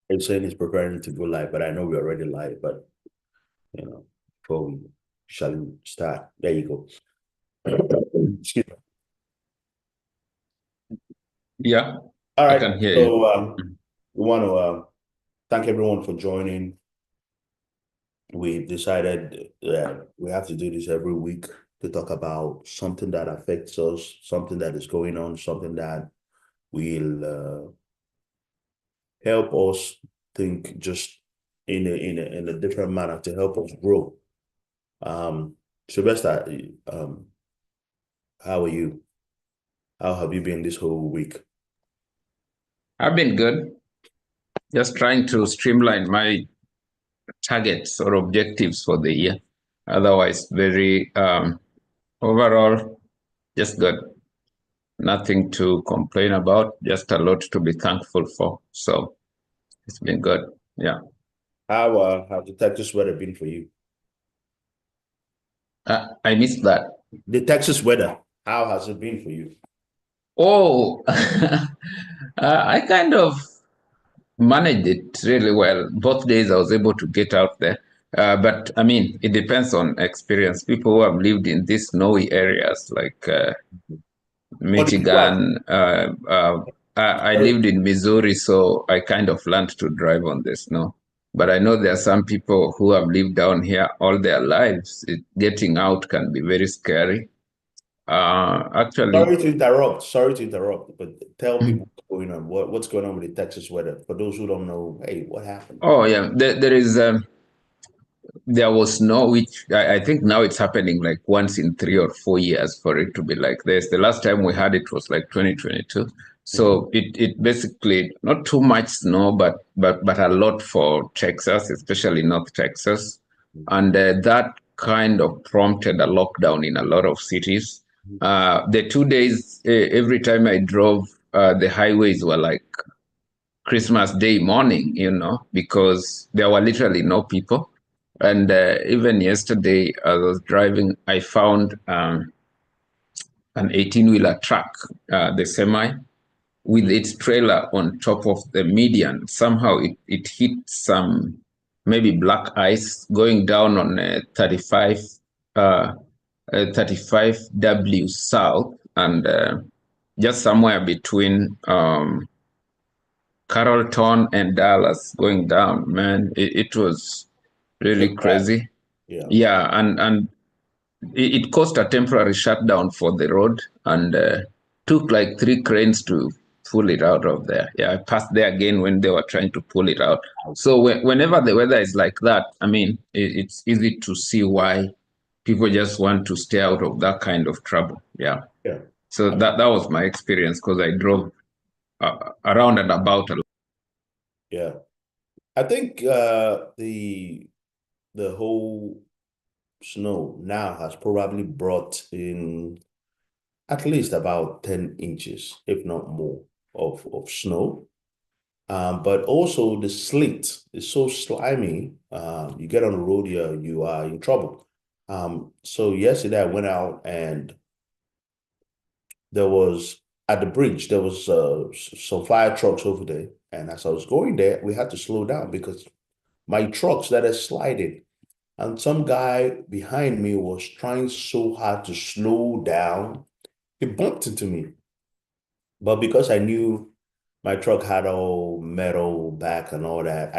It's saying it's preparing to go live, but I know we're already live, but before we shall start, there you go. Excuse me. Yeah, All I right. can hear you. So we want to thank everyone for joining. We decided that we have to do this every week to talk about something that affects us, something that is going on, something that will help us think just in a different manner to help us grow. Sylvester, how are you? How have you been this whole week? I've been good, just trying to streamline my targets or objectives for the year. Otherwise, very overall, just good. Nothing to complain about, just a lot to be thankful for. So it's been good. Yeah. How have the Texas weather been for you? I missed that. The Texas weather, how has it been for you? Oh, I kind of managed it really well. Both days I was able to get out there. But I mean, it depends on experience. People who have lived in these snowy areas like But if you have, Michigan, I sorry, lived in Missouri, so I kind of learned to drive on the snow. But I know there are some people who have lived down here all their lives. Getting out can be very scary. Actually, sorry to interrupt, but tell people what's going on. What's going on with the Texas weather? For those who don't know, hey, what happened? oh yeah, there is. There was no, which I think now it's happening like once in 3 or 4 years for it to be like this. The last time we had it was like 2022. Mhm. So it basically not too much snow, but a lot for Texas, especially North Texas, and that kind of prompted a lockdown in a lot of cities. The 2 days, every time I drove, the highways were like Christmas Day morning, because there were literally no people. And even yesterday, I was driving, I found an 18-wheeler truck, the semi, with Mhm. its trailer on top of the median. Somehow it hit some maybe black ice going down on 35W South and just somewhere between Carrollton and Dallas going down, man, it was Very really bad. crazy. Yeah. Yeah, and it caused a temporary shutdown for the road and took like 3 cranes to pull it out of there. Yeah, I passed there again when they were trying to pull it out. So whenever the weather is like that, I mean, it's easy to see why people just want to stay out of that kind of trouble. Yeah. Yeah. So I that was my experience because I drove around and about a lot. yeah. I think the whole snow now has probably brought in at least about 10 inches, if not more, of snow. But also the sleet is so slimy. You get on the road, you are in trouble. So yesterday I went out and there was at the bridge, there was some fire trucks over there. And as I was going there, we had to slow down because my truck started sliding. And some guy behind me was trying so hard to slow down. He bumped into me. But because I knew my truck had all metal back and all that,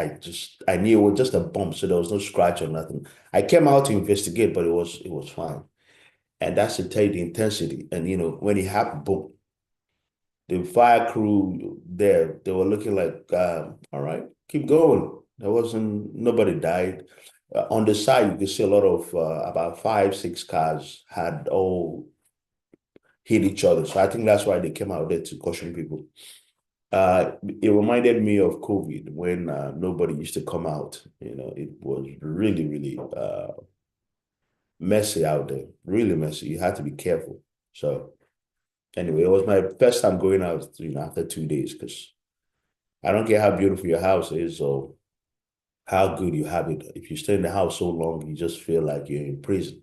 I knew it was just a bump, so there was no scratch or nothing. I came out to investigate, but it was fine. And that's to tell you the intensity. And when it happened, boom, the fire crew there, they were looking like, all right, keep going. There wasn't nobody died. On the side, you could see a lot of about 5, 6 cars had all hit each other. So I think that's why they came out there to caution people. It reminded me of COVID when nobody used to come out. It was really, really messy out there, really messy. You had to be careful. So anyway, it was my first time going out, after 2 days, because I don't care how beautiful your house is or how good you have it. If you stay in the house so long, you just feel like you're in prison.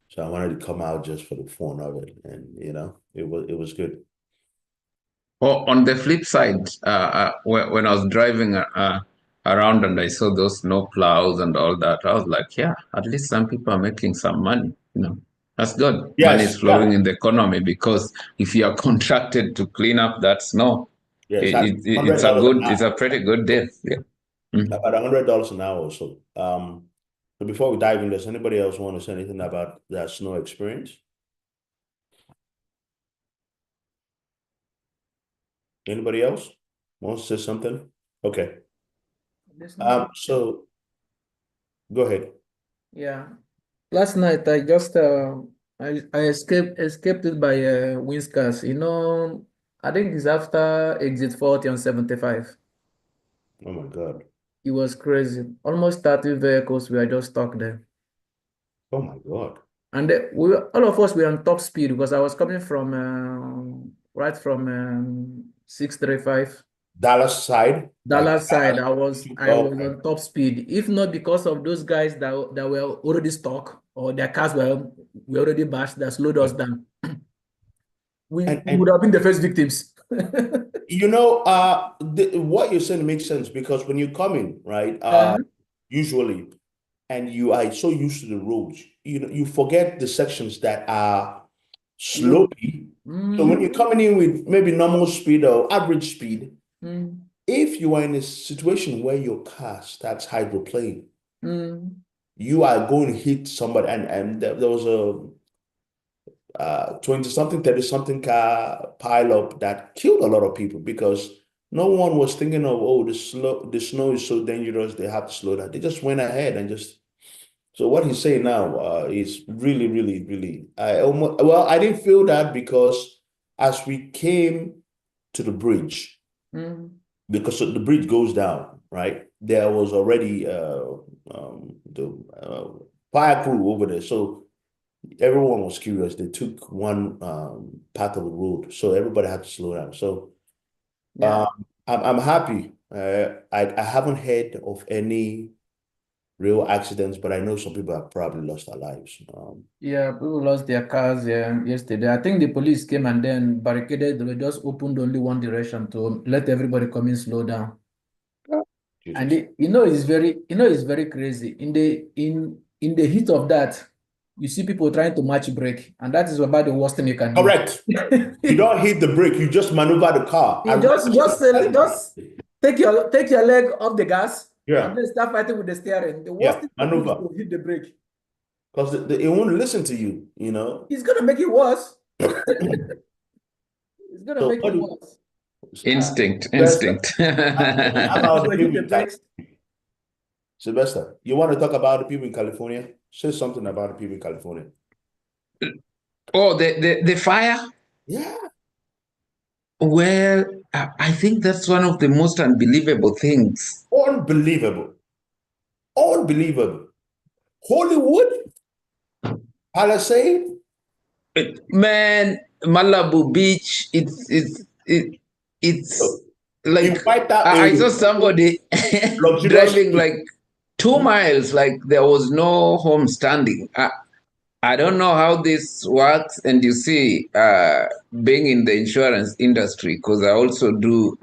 So I wanted to come out just for the fun of it, and it was good. Or on the flip side, when I was driving around and I saw those snow plows and all that, I was like, yeah, at least some people are making some money. That's good. Money is Yes, yeah, flowing in the economy because if you are contracted to clean up that snow, yes, that's it's $100 an it's a hour, pretty good deal. Yeah. Mhm. about $100 an hour or so. So before we dive in, does anybody else want to say anything about that snow experience? Anybody else wants to say something? Okay. So go ahead. Yeah. Last night I just I escaped it by Whiskers. I think it's after exit 40 on 75. Oh my God. It was crazy. Almost 30 vehicles were just stuck there. Oh my God. And all of us were on top speed because I was coming from right from 635. Dallas side, like Dallas side, Dallas. I was Okay. on top speed. If not because of those guys that were already stuck or their cars were already bashed that slowed us down, we would And have been the first victims. what you're saying makes sense because when you come in, right, Uh, usually, and you are so used to the roads, you forget the sections that are Look. slopey. So when Mm, you're coming in with maybe normal speed or average speed, mm, if you are in a situation where your car starts hydroplane, mm. you are going to hit somebody, and there was a 20 something, 30 something car pile up that killed a lot of people because no one was thinking of, oh, the snow is so dangerous, they have to slow down. They just went ahead and just, so what he's saying now is really, really, really, I didn't feel that because as we came to the bridge, Mm. because the bridge goes down, right? There was already the fire crew over there. So everyone was curious. They took one part of the road, so everybody had to slow down. So Yeah. I'm happy. I haven't heard of any real accidents, but I know some people have probably lost their lives. Yeah, people lost their cars yesterday. I think the police came and then barricaded. They just opened only one direction to let everybody come in slow down. And Jesus. it's very crazy. In the heat of that, you see people trying to match brake, and that is about the worst thing you can do. Correct. You don't hit the brake. You just maneuver the car. You just take your leg off the gas and Yeah, then start fighting with the steering. The worst yeah, thing to do is maneuver. to hit the brake. Because it won't listen to you. It's gonna make it worse. It's gonna So make what it do worse. Instinct, Sylvester, instinct. how about So the hit people the in brakes. California? Sylvester, you want to talk about the people in California? Say something about the people in California. Oh, the fire? Yeah. Well, I think that's one of the most unbelievable things. Unbelievable. Unbelievable. Hollywood, Palisade. Man, Malibu Beach, it's Look, like you wiped out I a saw somebody luxurious driving street. like 2 miles, like there was no home standing. I don't know how this works. And you see, being in the insurance industry, because I also do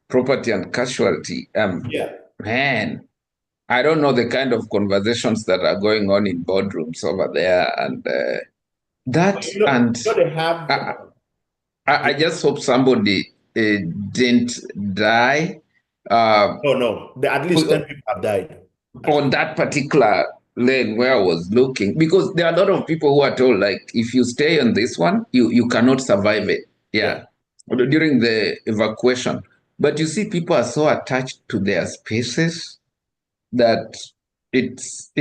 property and casualty. Yeah. Man, I don't know the kind of conversations that are going on in boardrooms over there, and that, But and they have I, I just hope somebody didn't die oh no, at least 10 people have died. At on least. that particular lane where I was looking, because there are a lot of people who are told, like, if you stay on this one, you cannot survive it. Yeah. Yeah, during the evacuation. But you see, people are so attached to their spaces that it's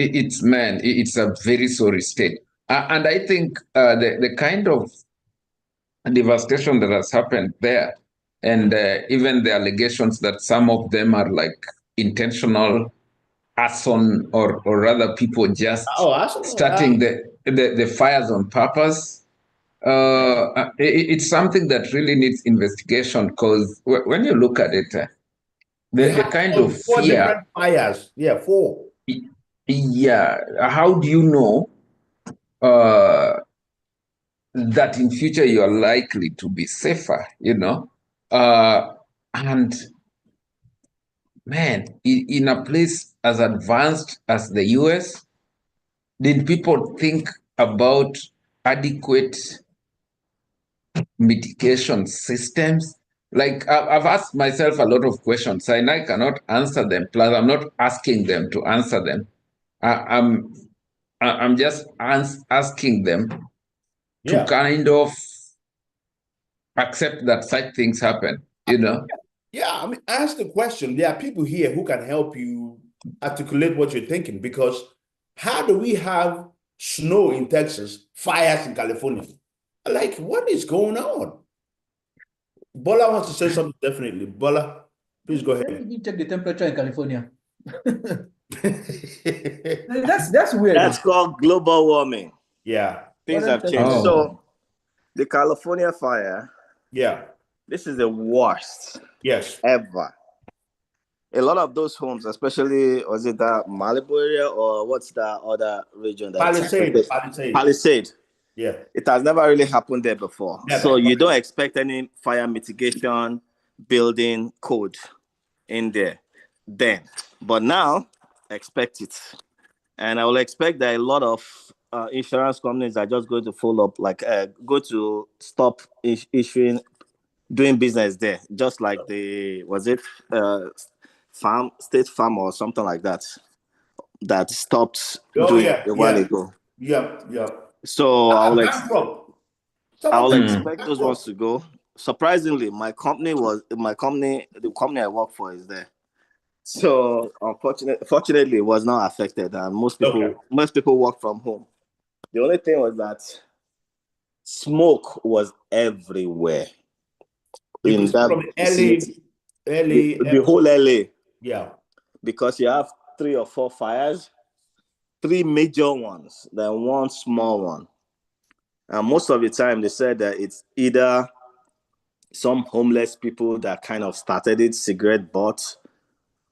a very sorry state. And I think the kind of devastation that has happened there, and even the allegations that some of them are like intentional arson, or rather people just Oh, Arsenal. starting the fires on purpose. It's something that really needs investigation, because when you look at it, They the had kind of four fear, different fires. Yeah, four. yeah, how do you know uh, that in future you are likely to be safer, and man, in a place as advanced as the US, did people think about adequate mitigation systems? Like I've asked myself a lot of questions and I cannot answer them. Plus, I'm not asking them to answer them. I'm just asking them to Yeah. kind of accept that such things happen, Yeah, I mean, ask the question. There are people here who can help you articulate what you're thinking, because how do we have snow in Texas, fires in California? Like, what is going on? Bola wants to say something definitely. Bola, please go Let ahead. me check the temperature in California. That's weird. That's called global warming. Yeah, Things What have else? changed. Oh. So the California fire, yeah, this is the worst yes. ever. A lot of those homes, especially, was it that Malibu area or what's that other region? Palisade. Yeah. It has never really happened there before. Never. So you don't expect any fire mitigation building code in there then. But now, expect it. And I will expect that a lot of insurance companies are just going to follow up, like go to stop issuing, doing business there, just like State Farm or something like that stopped doing a while ago. Yeah. So I will expect those bankrupt. ones to go. Surprisingly, the company I work for is there. So fortunately, it was not affected, and most people work from home. The only thing was that smoke was everywhere in that from LA, the whole LA. Yeah, because you have 3 or 4 fires, 3 major ones, then 1 small one, and most of the time they said that it's either some homeless people that kind of started it, cigarette butts,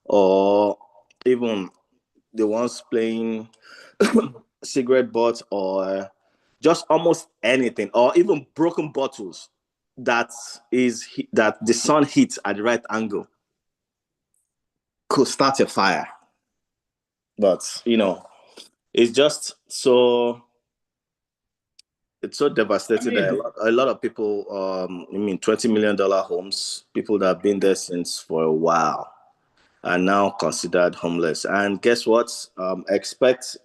or even the ones playing cigarette butts, or just almost anything, or even broken bottles that the sun hits at the right angle could start a fire. But it's just it's so devastating that a lot of people, $20 million homes, people that have been there since for a while, are now considered homeless. And guess what? Expect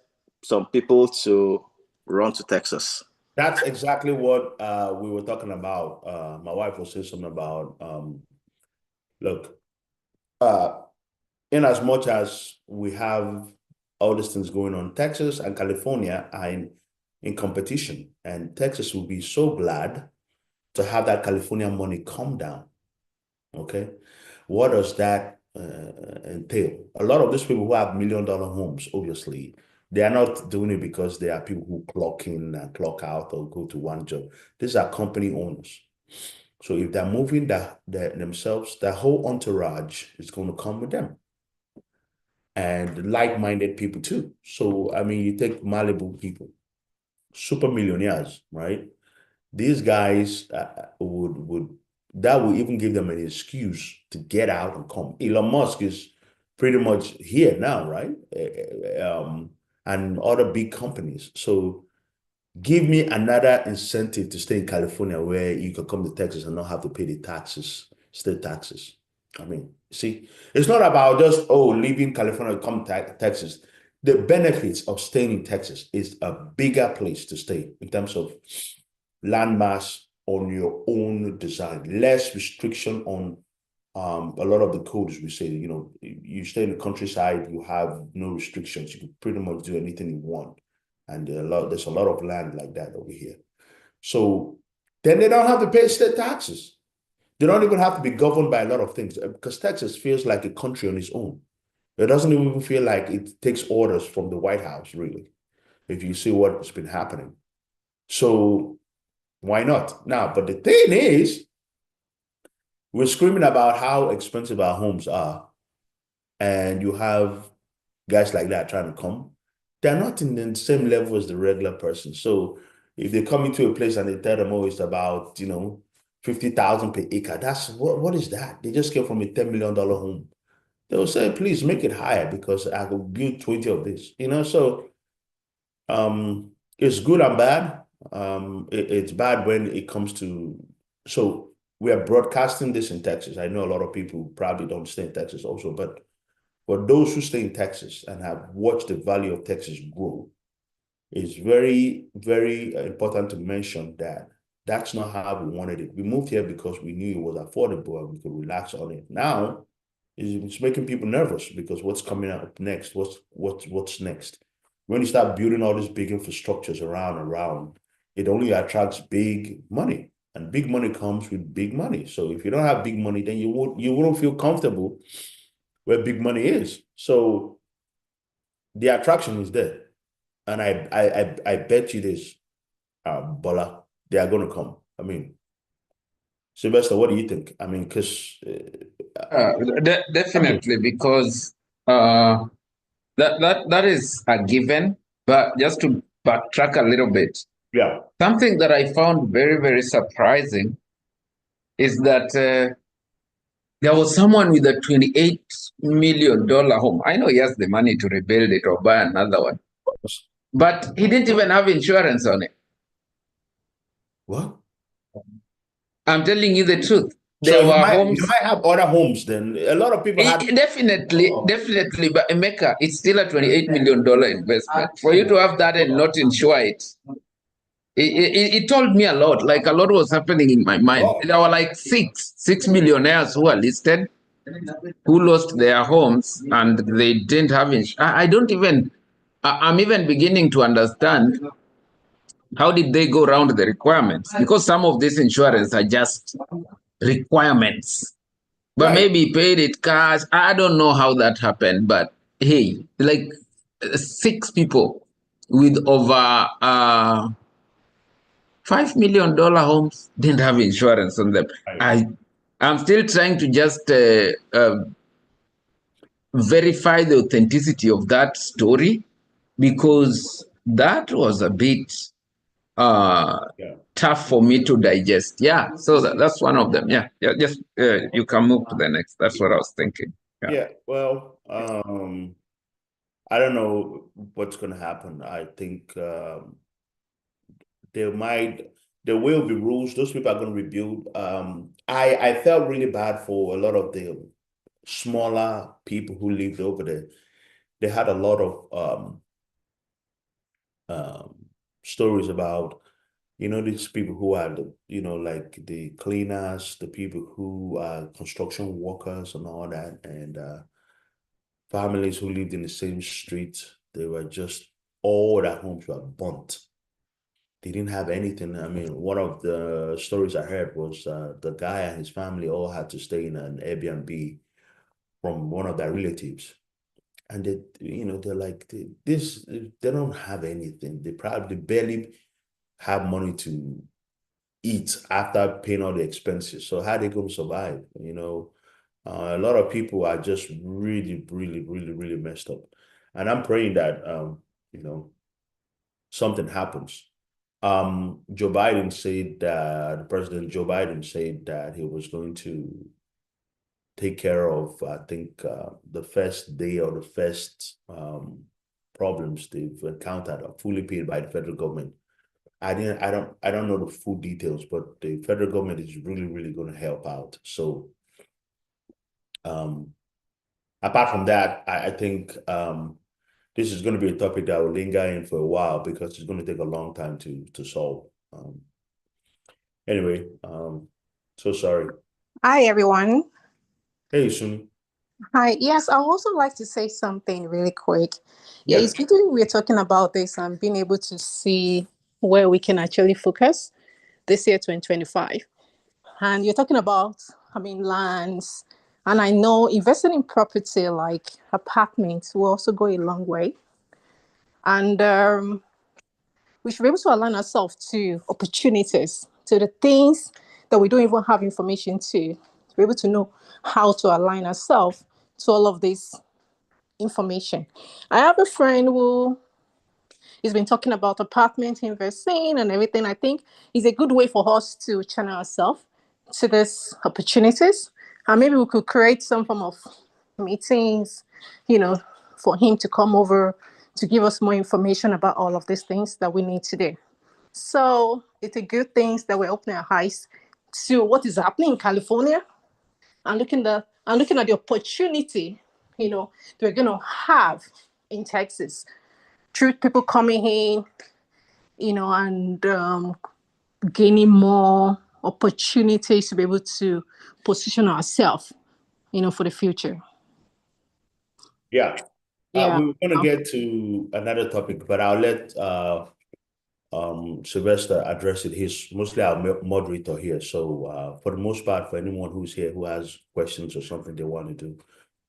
some people to run to Texas. That's exactly what we were talking about. My wife was saying something about, look, in as much as we have all these things going on, Texas and California are in competition, and Texas will be so glad to have that California money come down. Okay, what does that entail? A lot of these people who have $1 million homes, obviously, they are not doing it because they are people who clock in and clock out or go to one job. These are company owners. So if they're moving themselves, their whole entourage is going to come with them. And like-minded people too. So, I mean, you take Malibu people, super millionaires, right? These guys that will even give them an excuse to get out and come. Elon Musk is pretty much here now, right? And other big companies. So give me another incentive to stay in California where you can come to Texas and not have to pay the taxes, state taxes. I mean, see, it's not about just, leaving California to come to Texas. The benefits of staying in Texas is a bigger place to stay in terms of landmass on your own design, less restriction on a lot of the codes. We say, you stay in the countryside, you have no restrictions. You can pretty much do anything you want. And there's a lot of land like that over here. So then they don't have to pay state taxes. They don't even have to be governed by a lot of things, because Texas feels like a country on its own. It doesn't even feel like it takes orders from the White House, really, if you see what's been happening. So why not? Now, but the thing is, we're screaming about how expensive our homes are, and you have guys like that trying to come. They're not in the same level as the regular person. So if they come into a place and they tell them, oh, it's about, 50,000 per acre, that's what is that? They just came from a $10 million home. They'll say, please make it higher because I will build 20 of this, so it's good and bad. It's bad when it comes to, so we are broadcasting this in Texas. I know a lot of people probably don't stay in Texas also, but for those who stay in Texas and have watched the value of Texas grow, it's very, very important to mention that that's not how we wanted it. We moved here because we knew it was affordable and we could relax on it. Now, it's making people nervous because what's coming up next? What's next? When you start building all these big infrastructures around, it only attracts big money, and big money comes with big money. So if you don't have big money, then you wouldn't feel comfortable where big money is. So the attraction is there, and I bet you this, Bola, they are going to come. I mean, Sylvester, what do you think? I mean, because definitely, because that is a given. But just to backtrack a little bit, yeah, something that I found very, very surprising is that there was someone with a $28 million home. I know he has the money to rebuild it or buy another one, but he didn't even have insurance on it. what? I'm telling you the truth. So There you were might homes. have other homes then. A lot of people have Definitely, but Emeka, it's still a $28 million investment. For you to have that and not insure it, it told me a lot. Like a lot was happening in my mind. There were like six millionaires who are listed, who lost their homes and they didn't have insurance. I don't even, I'm even beginning to understand how did they go around the requirements, because some of this insurance are just requirements. But right. maybe paid it cash. I don't know how that happened, but hey, like 6 people with over $5 million homes didn't have insurance on them. I'm still trying to just verify the authenticity of that story, because that was a bit tough for me to digest. Yeah, so that's one of them. Yeah, just you can move to the next. That's what I was thinking. Yeah, well, I don't know what's going to happen. I think there will be rules. Those people are going to rebuild. I felt really bad for a lot of the smaller people who lived over there. They had a lot of stories about, these people who are like the cleaners, the people who are construction workers and all that, and families who lived in the same street. They were just, all their homes were burnt. They didn't have anything. I mean, one of the stories I heard was the guy and his family all had to stay in an Airbnb from one of their relatives. And they're like, they don't have anything. They probably barely have money to eat after paying all the expenses. So how they going to survive? A lot of people are just really, really, really, really messed up. And I'm praying that, something happens. Joe Biden said that, President Joe Biden said that he was going to take care of, I think, the first day or the first problems they've encountered are fully paid by the federal government. I don't know the full details, but the federal government is really, really going to help out. So apart from that, I think this is going to be a topic that will linger in for a while because it's going to take a long time to solve. Anyway, so sorry. Hi, everyone. Hey, Sumi. Hi. Yes, I would also like to say something really quick. Yeah, Yeah. it's good we're talking about this and being able to see where we can actually focus this year, 2025. And you're talking about, lands. And I know investing in property like apartments will also go a long way. And we should be able to align ourselves to opportunities, to the things that we don't even have information to be able to know how to align ourselves to all of this information. I have a friend who He's been talking about apartment investing and everything. I think it's a good way for us to channel ourselves to these opportunities. And maybe we could create some form of meetings, for him to come over to give us more information about all of these things that we need to do. So it's a good thing that we're opening our eyes to what is happening in California and looking at the opportunity, that we're going to have in Texas through people coming in, and gaining more opportunities to be able to position ourselves, for the future. Yeah. Yeah. We're going to get to another topic, but I'll let Sylvester address it. He's mostly our moderator here. So for the most part, for anyone who's here who has questions or something they want to do,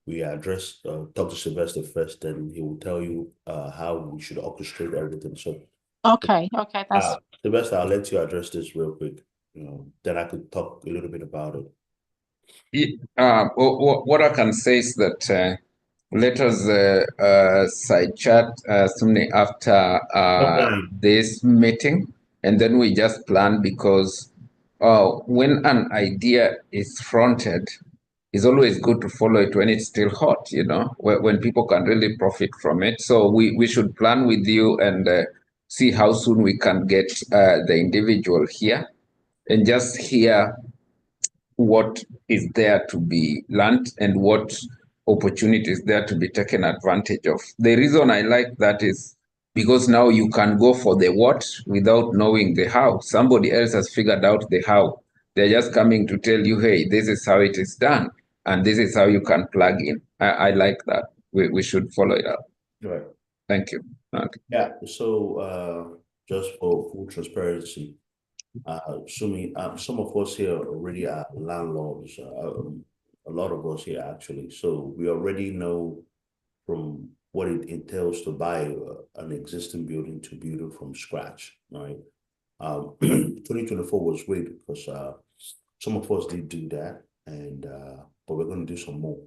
we talk to Sylvester first, then he will tell you how we should orchestrate everything. So Okay, that's Sylvester, I'll let you address this real quick. Then I could talk a little bit about it. What I can say is that let us side chat soon after this meeting, and then we just plan, because when an idea is fronted, it's always good to follow it when it's still hot, when people can really profit from it. So we should plan with you and see how soon we can get the individual here and just hear what is there to be learned and what opportunities there to be taken advantage of. The reason I like that is because now you can go for the what without knowing the how. Somebody else has figured out the how. They're just coming to tell you, hey, this is how it is done, and this is how you can plug in. I like that. We should follow it up. Right. Thank you. Okay. Yeah. So just for full transparency, assuming some of us here already are landlords, a lot of us here actually. So we already know from what it entails to buy an existing building to build it from scratch, right? 2024 was great because some of us did do that, and but we're going to do some more.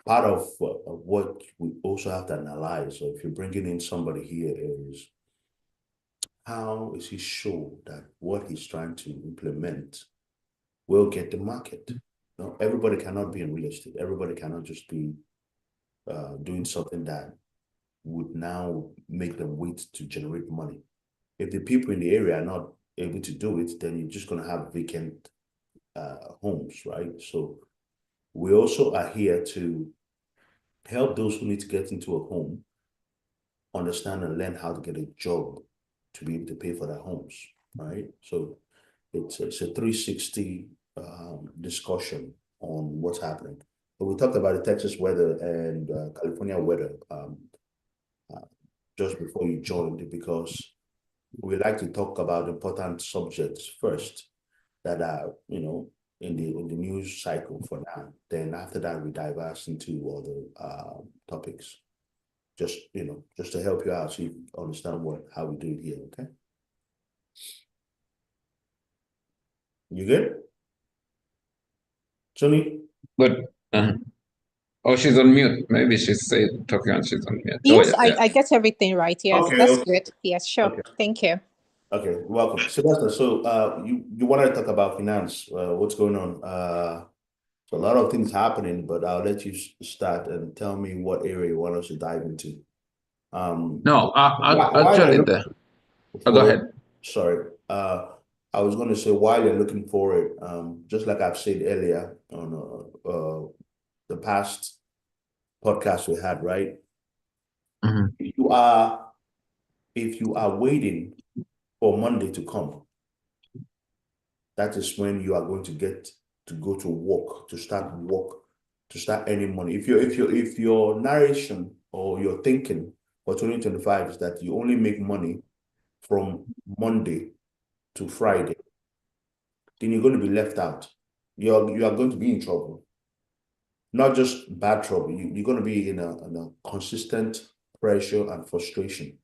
Part of what we also have to analyze, so if you're bringing in somebody here, is how is he sure that what he's trying to implement will get the market? Everybody cannot be in real estate. Everybody cannot just be doing something that would now make them wait to generate money. If the people in the area are not able to do it, then you're just going to have vacant homes, right? So we also are here to help those who need to get into a home understand and learn how to get a job to be able to pay for their homes, right? So it's a 360 discussion on what's happening. But we talked about the Texas weather and California weather just before you joined, because we like to talk about important subjects first that are, in the news cycle for now. Then after that, we diverse into other topics. Just to help you out, so you understand how we do it here. Okay. You good, Tony? Good. Oh, she's on mute. Maybe she's talking and she's on mute. yes, Oh, yeah. I get everything right. Yes, Okay, that's okay. good. Yes, sure. Okay. Thank you. Okay, welcome, Sylvester. So you wanted to talk about finance? What's going on? So a lot of things happening, but I'll let you start and tell me what area you want us to dive into. No, actually, go ahead. Sorry. I was going to say, while you're looking for it, just like I've said earlier on the past podcast we had, right? Mm-hmm. If you are waiting for Monday to come, that is when you are going to get to go to work, to start earning money. If your narration or your thinking for 2025 is that you only make money from Monday to Friday, then you're going to be left out. You are going to be in trouble. Not just bad trouble. You're going to be in a consistent pressure and frustration.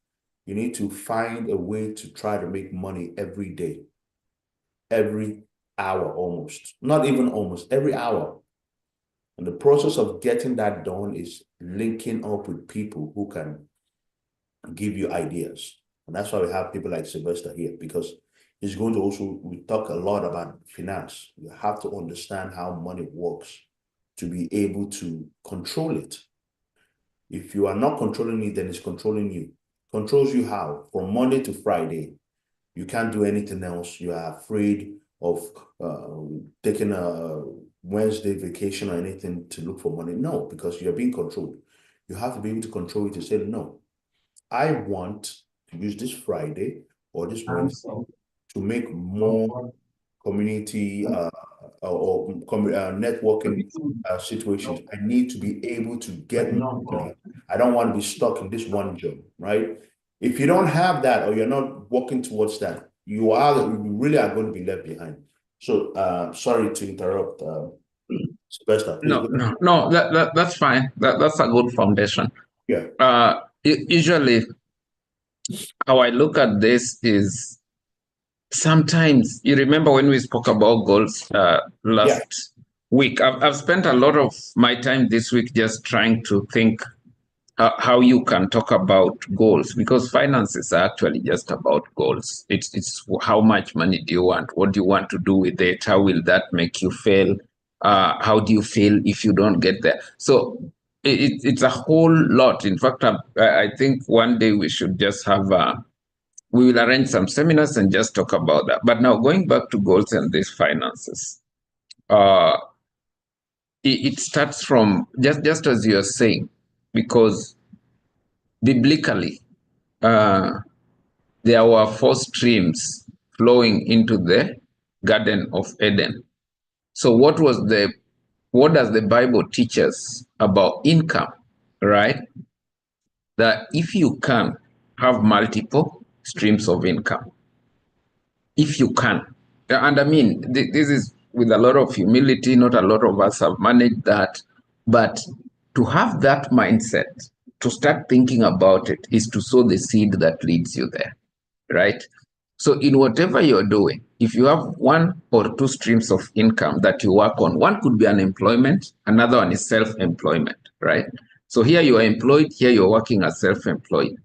You need to find a way to try to make money every day, every hour almost. Not even almost, every hour. And the process of getting that done is linking up with people who can give you ideas, And that's why we have people like Sylvester here, because he's going to also, we talk a lot about finance. You have to understand how money works to be able to control it. If you are not controlling it, then it's controlling you. Controls you how? From Monday to Friday. You can't do anything else. You are afraid of taking a Wednesday vacation or anything to look for money. No, because you're being controlled. You have to be able to control it to say, no, I want to use this Friday or this Wednesday to make more community or networking situations. I need to be able to get money. I don't want to be stuck in this one job, right? If you don't have that, or you're not working towards that, you really are going to be left behind. So sorry to interrupt, Sylvester. No, that's fine. That's a good foundation. Yeah. Usually, how I look at this is, sometimes you remember when we spoke about goals last week. I've spent a lot of my time this week just trying to think how you can talk about goals, because finances are actually just about goals. It's how much money do you want? What do you want to do with it? How will that make you feel? How do you feel if you don't get there? So it's a whole lot. In fact, I think one day we should just have we will arrange some seminars and just talk about that. But now, going back to goals and these finances, it starts from just as you're saying, because biblically, there were 4 streams flowing into the Garden of Eden. So what does the Bible teach us about income, right? That if you can have multiple streams of income, if you can, and I mean, this is with a lot of humility, not a lot of us have managed that, but to have that mindset, to start thinking about it, is to sow the seed that leads you there, right? So in whatever you're doing, if you have 1 or 2 streams of income that you work on, one could be unemployment, another one is self-employment, right? So here you are employed, here you're working as self-employed.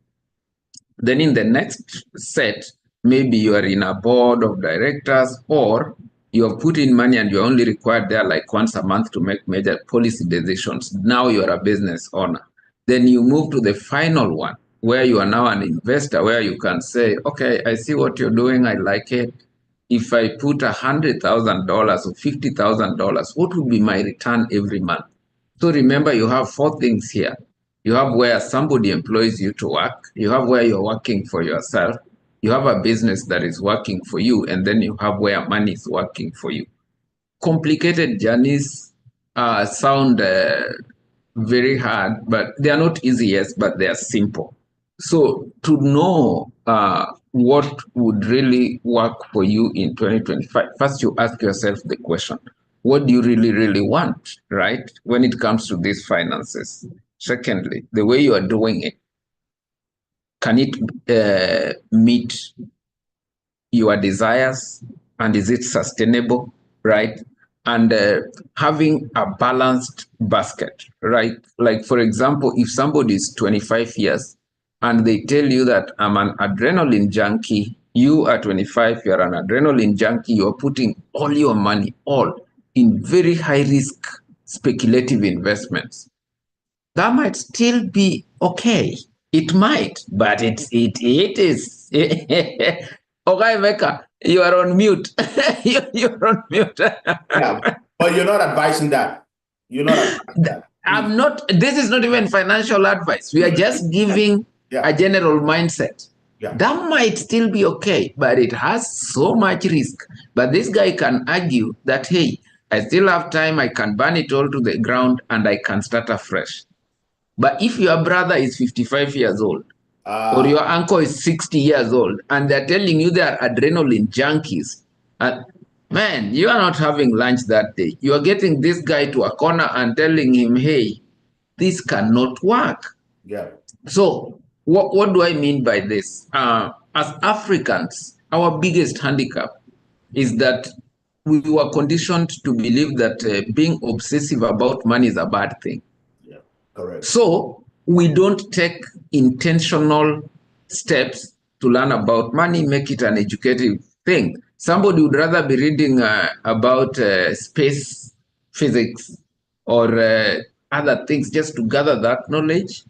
Then in the next set, maybe you are in a board of directors, or you have put in money and you're only required there like once a month to make major policy decisions. Now you're a business owner. Then you move to the final one, where you are now an investor, where you can say, okay, I see what you're doing, I like it. If I put $100,000 or $50,000, what would be my return every month? So remember, you have 4 things here. You have where somebody employs you to work, you have where you're working for yourself, you have a business that is working for you, and then you have where money is working for you. Complicated journeys sound very hard, but they are not easy, yes, but they are simple. So to know what would really work for you in 2025, first you ask yourself the question, what do you really, really want, right, when it comes to these finances? Secondly, the way you are doing it, can it meet your desires, and is it sustainable, right? And having a balanced basket, right? Like, for example, if somebody is 25 years and they tell you that I'm an adrenaline junkie, you are 25, you're an adrenaline junkie, you're putting all your money, all in very high risk speculative investments, that might still be okay. It might, but it is. Okay, Becca, you are on mute. You're on mute. Yeah, but you're not advising that. You're not advising that. I'm not. This is not even financial advice. We are just giving a general mindset. Yeah. That might still be okay, but it has so much risk. But this guy can argue that, hey, I still have time. I can burn it all to the ground and I can start afresh. But if your brother is 55 years old, or your uncle is 60 years old, and they're telling you they are adrenaline junkies, man, you are not having lunch that day. You are getting this guy to a corner and telling him, hey, this cannot work. Yeah. So what do I mean by this? As Africans, our biggest handicap is that we were conditioned to believe that being obsessive about money is a bad thing. Yeah, correct. So we don't take intentional steps to learn about money, make it an educative thing. Somebody would rather be reading about space physics or other things just to gather that knowledge,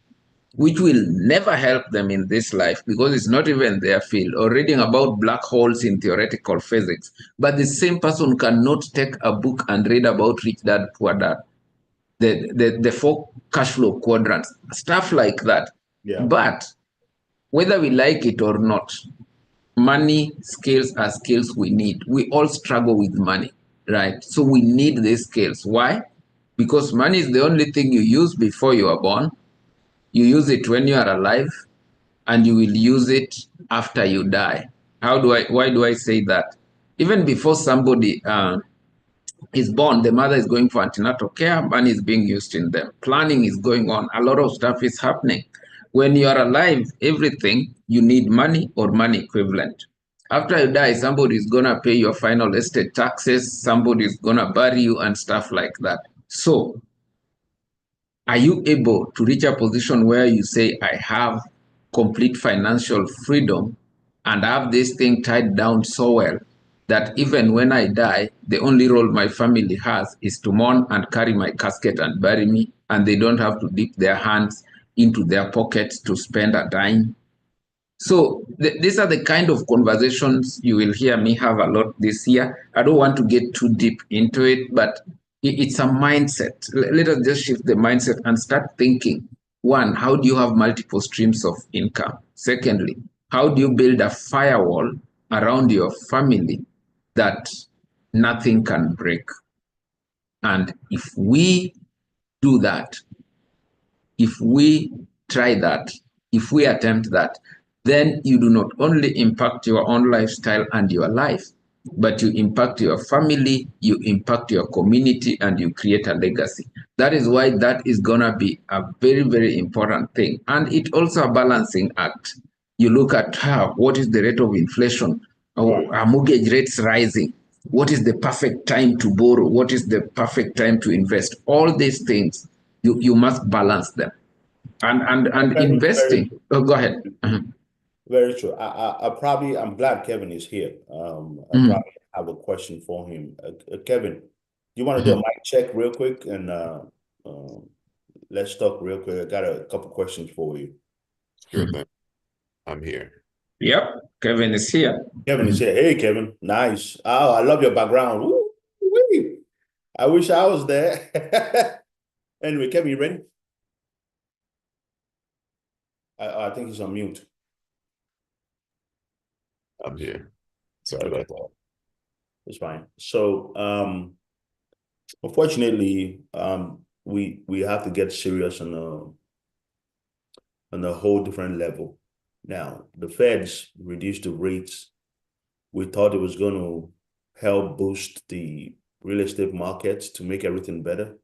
which will never help them in this life because it's not even their field, or reading about black holes in theoretical physics. But the same person cannot take a book and read about Rich Dad, Poor Dad, the four cash flow quadrants, stuff like that. Yeah. But whether we like it or not, money skills are skills we need. We all struggle with money, right? So we need these skills. Why? Because money is the only thing you use before you are born. You use it when you are alive, and you will use it after you die. Why do I say that? Even before somebody is born, the mother is going for antenatal care, money is being used in them. Planning is going on. A lot of stuff is happening. When you are alive, everything you need money or money equivalent. After you die, somebody is going to pay your final estate taxes, somebody is going to bury you and stuff like that. So, are you able to reach a position where you say, I have complete financial freedom and I have this thing tied down so well that even when I die, the only role my family has is to mourn and carry my casket and bury me, and they don't have to dip their hands into their pockets to spend a dime? So these are the kind of conversations you will hear me have a lot this year. I don't want to get too deep into it, but it's a mindset. Let us just shift the mindset and start thinking. One, how do you have multiple streams of income? Secondly, how do you build a firewall around your family that nothing can break? And if we do that, if we try that, if we attempt that, then you do not only impact your own lifestyle and your life, but you impact your family, you impact your community, and you create a legacy. That is why that is going to be a very, very important thing. And it's also a balancing act. You look at what is the rate of inflation? Are mortgage rates rising? What is the perfect time to borrow? What is the perfect time to invest? All these things, you must balance them. And investing. Oh, go ahead. Very true. I'm glad Kevin is here. I probably have a question for him. Kevin, you want to do a mic check real quick, and let's talk real quick. I got a couple questions for you. Sure thing. I'm here. Yep, Kevin is here. Kevin is here. Hey, Kevin. Nice. Oh, I love your background. Woo-wee. I wish I was there. Anyway, Kevin, you ready? I think he's on mute. I'm here. Sorry about that. It's fine. So, unfortunately, we have to get serious on a whole different level. Now, the Feds reduced the rates. We thought it was going to help boost the real estate markets to make everything better.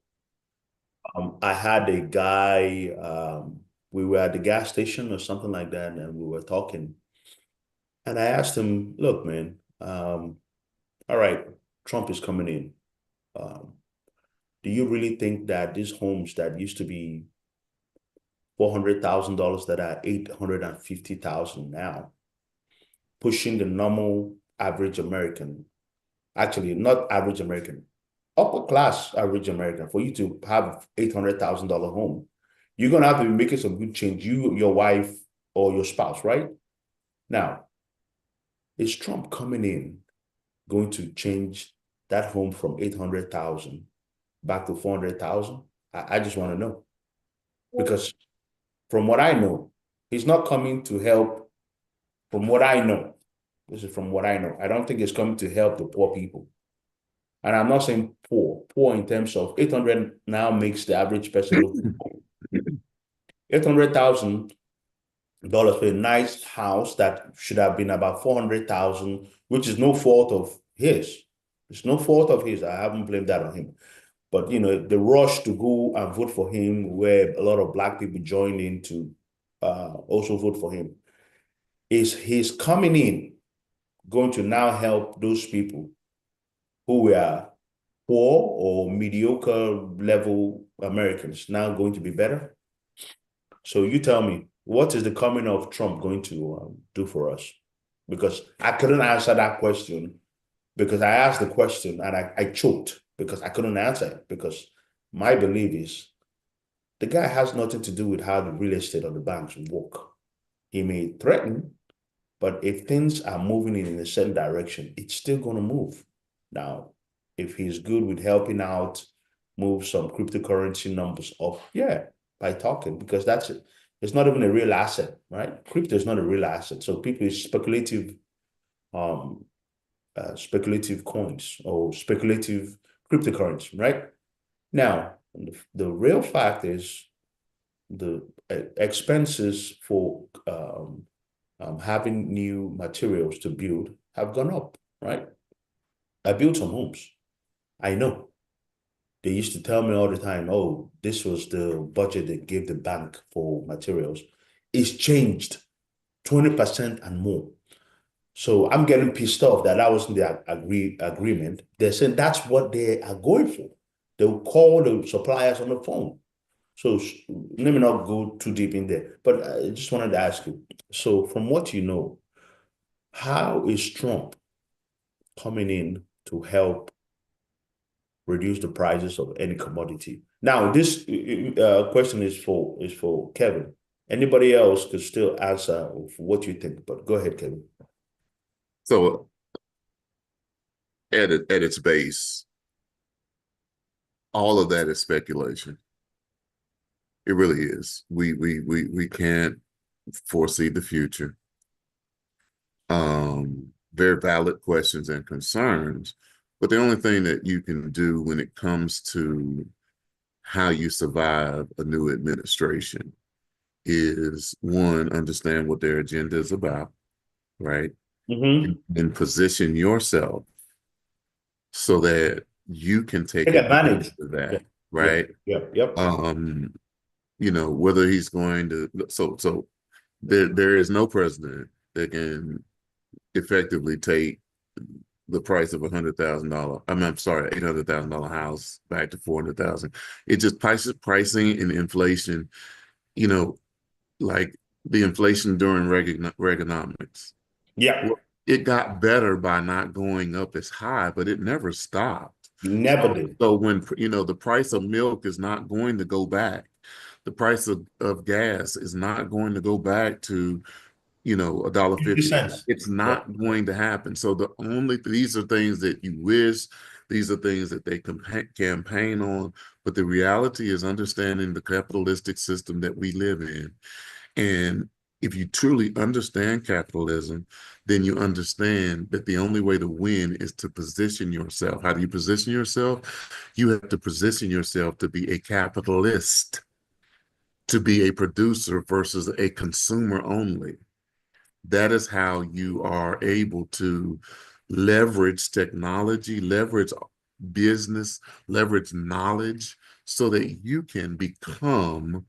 I had a guy, we were at the gas station or something like that, and we were talking. And I asked him, look, man, all right, Trump is coming in. Do you really think that these homes that used to be $400,000 that are $850,000 now, pushing the normal average American, actually not average American, upper class average American, for you to have $800,000 home, you're going to have to be making some good change, you, your wife, or your spouse, right? Now, is Trump coming in going to change that home from 800,000 back to 400,000? I just want to know. Because from what I know, he's not coming to help. From what I know, this is from what I know. I don't think it's coming to help the poor people. And I'm not saying poor in terms of 800 now makes the average person look poor. $800,000 for a nice house that should have been about 400,000, which is no fault of his. It's no fault of his. I haven't blamed that on him. But, you know, the rush to go and vote for him, where a lot of Black people joined in to also vote for him, is he's coming in, going to now help those people who were poor or mediocre level Americans now going to be better? So you tell me, what is the coming of Trump going to do for us? Because I couldn't answer that question because I asked the question and I choked because I couldn't answer it because my belief is the guy has nothing to do with how the real estate or the banks work. He may threaten, but if things are moving in a certain direction, it's still going to move. Now, if he's good with helping out, move some cryptocurrency numbers up, yeah, by talking, because that's it. It's not even a real asset, right? Crypto is not a real asset. So people is speculative coins or speculative cryptocurrency, right? Now, the real fact is the expenses for having new materials to build have gone up, right? I built some homes. I know. They used to tell me all the time, oh, this was the budget they gave the bank for materials. It's changed 20% and more. So I'm getting pissed off that wasn't the agreement. They're saying that's what they are going for. They'll call the suppliers on the phone. So let me not go too deep in there, but I just wanted to ask you. So from what you know, how is Trump coming in to help reduce the prices of any commodity? Now, this question is for Kevin. Anybody else could still answer what you think, but go ahead, Kevin. So at its base, all of that is speculation. It really is. We can't foresee the future. Very valid questions and concerns, but the only thing that you can do when it comes to how you survive a new administration is, one, understand what their agenda is about, right? And position yourself so that you can take advantage of that, right? Yep. You know, whether he's going to, so there is no president that can effectively take the price of $100,000. I'm sorry, $800,000 house back to 400,000. It just pricing and inflation. You know, like the inflation during Reaganomics. Yeah, it got better by not going up as high, but it never stopped. Never did. So when the price of milk is not going to go back, the price of gas is not going to go back to $1.50. It's not going to happen. So these are things that you wish, these are things that they campaign on, but the reality is understanding the capitalistic system that we live in. And if you truly understand capitalism, then you understand that the only way to win is to position yourself. How do you position yourself? You have to position yourself to be a capitalist, to be a producer versus a consumer only. That is how you are able to leverage technology, leverage business, leverage knowledge, so that you can become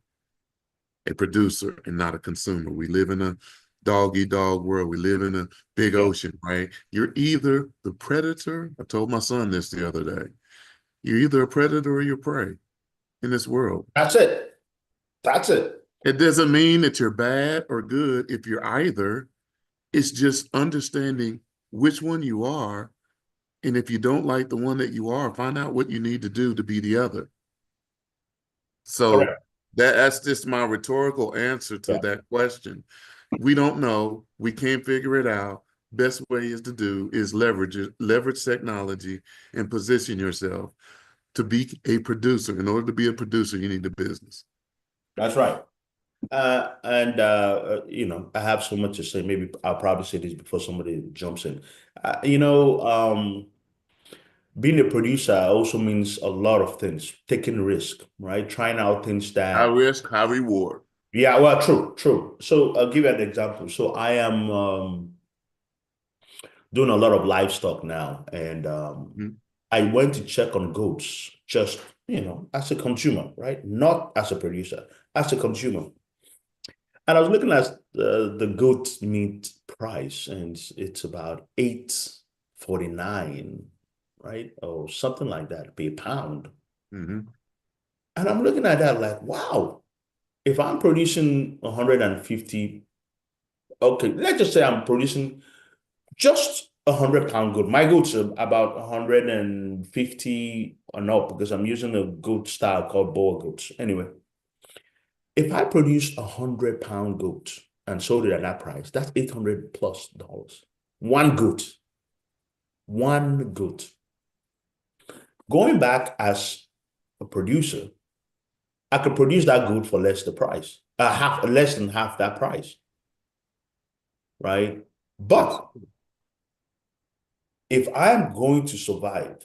a producer and not a consumer. We live in a dog-eat-dog world. We live in a big ocean, right? You're either the predator. I told my son this the other day. You're either a predator or you're prey in this world. That's it. That's it. It doesn't mean that you're bad or good if you're either. It's just understanding which one you are. And if you don't like the one that you are, find out what you need to do to be the other. So that's just my rhetorical answer to that question. We don't know. We can't figure it out. Best way is to do is leverage technology and position yourself to be a producer. In order to be a producer, you need a business. That's right. I have so much to say. Maybe I'll probably say this before somebody jumps in. Being a producer also means a lot of things. Taking risk, right? Trying out things that high risk, high reward. Yeah, well, true. So I'll give you an example. So I am doing a lot of livestock now, and I went to check on goats just as a consumer, right? Not as a producer, as a consumer. And I was looking at the goat meat price, and it's about $8.49, right? Or something like that per pound. Mm-hmm. And I'm looking at that like, wow, if I'm producing 150, okay, let's just say I'm producing just 100-pound goat. My goats are about 150 and up because I'm using a goat style called boer goats. Anyway, if I produced 100-pound goat and sold it at that price, that's $800+. One goat. One goat. Going back as a producer, I could produce that goat for less the price, less than half that price, right? But if I'm going to survive,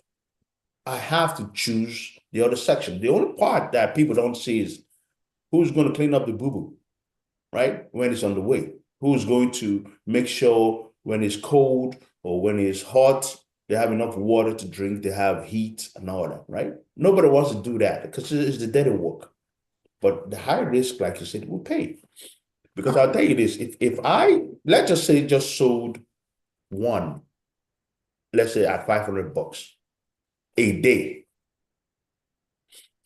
I have to choose the other section. The only part that people don't see is who's going to clean up the boo-boo, right? When it's on the way. Who's going to make sure when it's cold or when it's hot, they have enough water to drink, they have heat and all that, right? Nobody wants to do that because it's the dirty work. But the high risk, like you said, will pay. Because I'll tell you this, if I, let's just say, just sold one, let's say at $500 a day,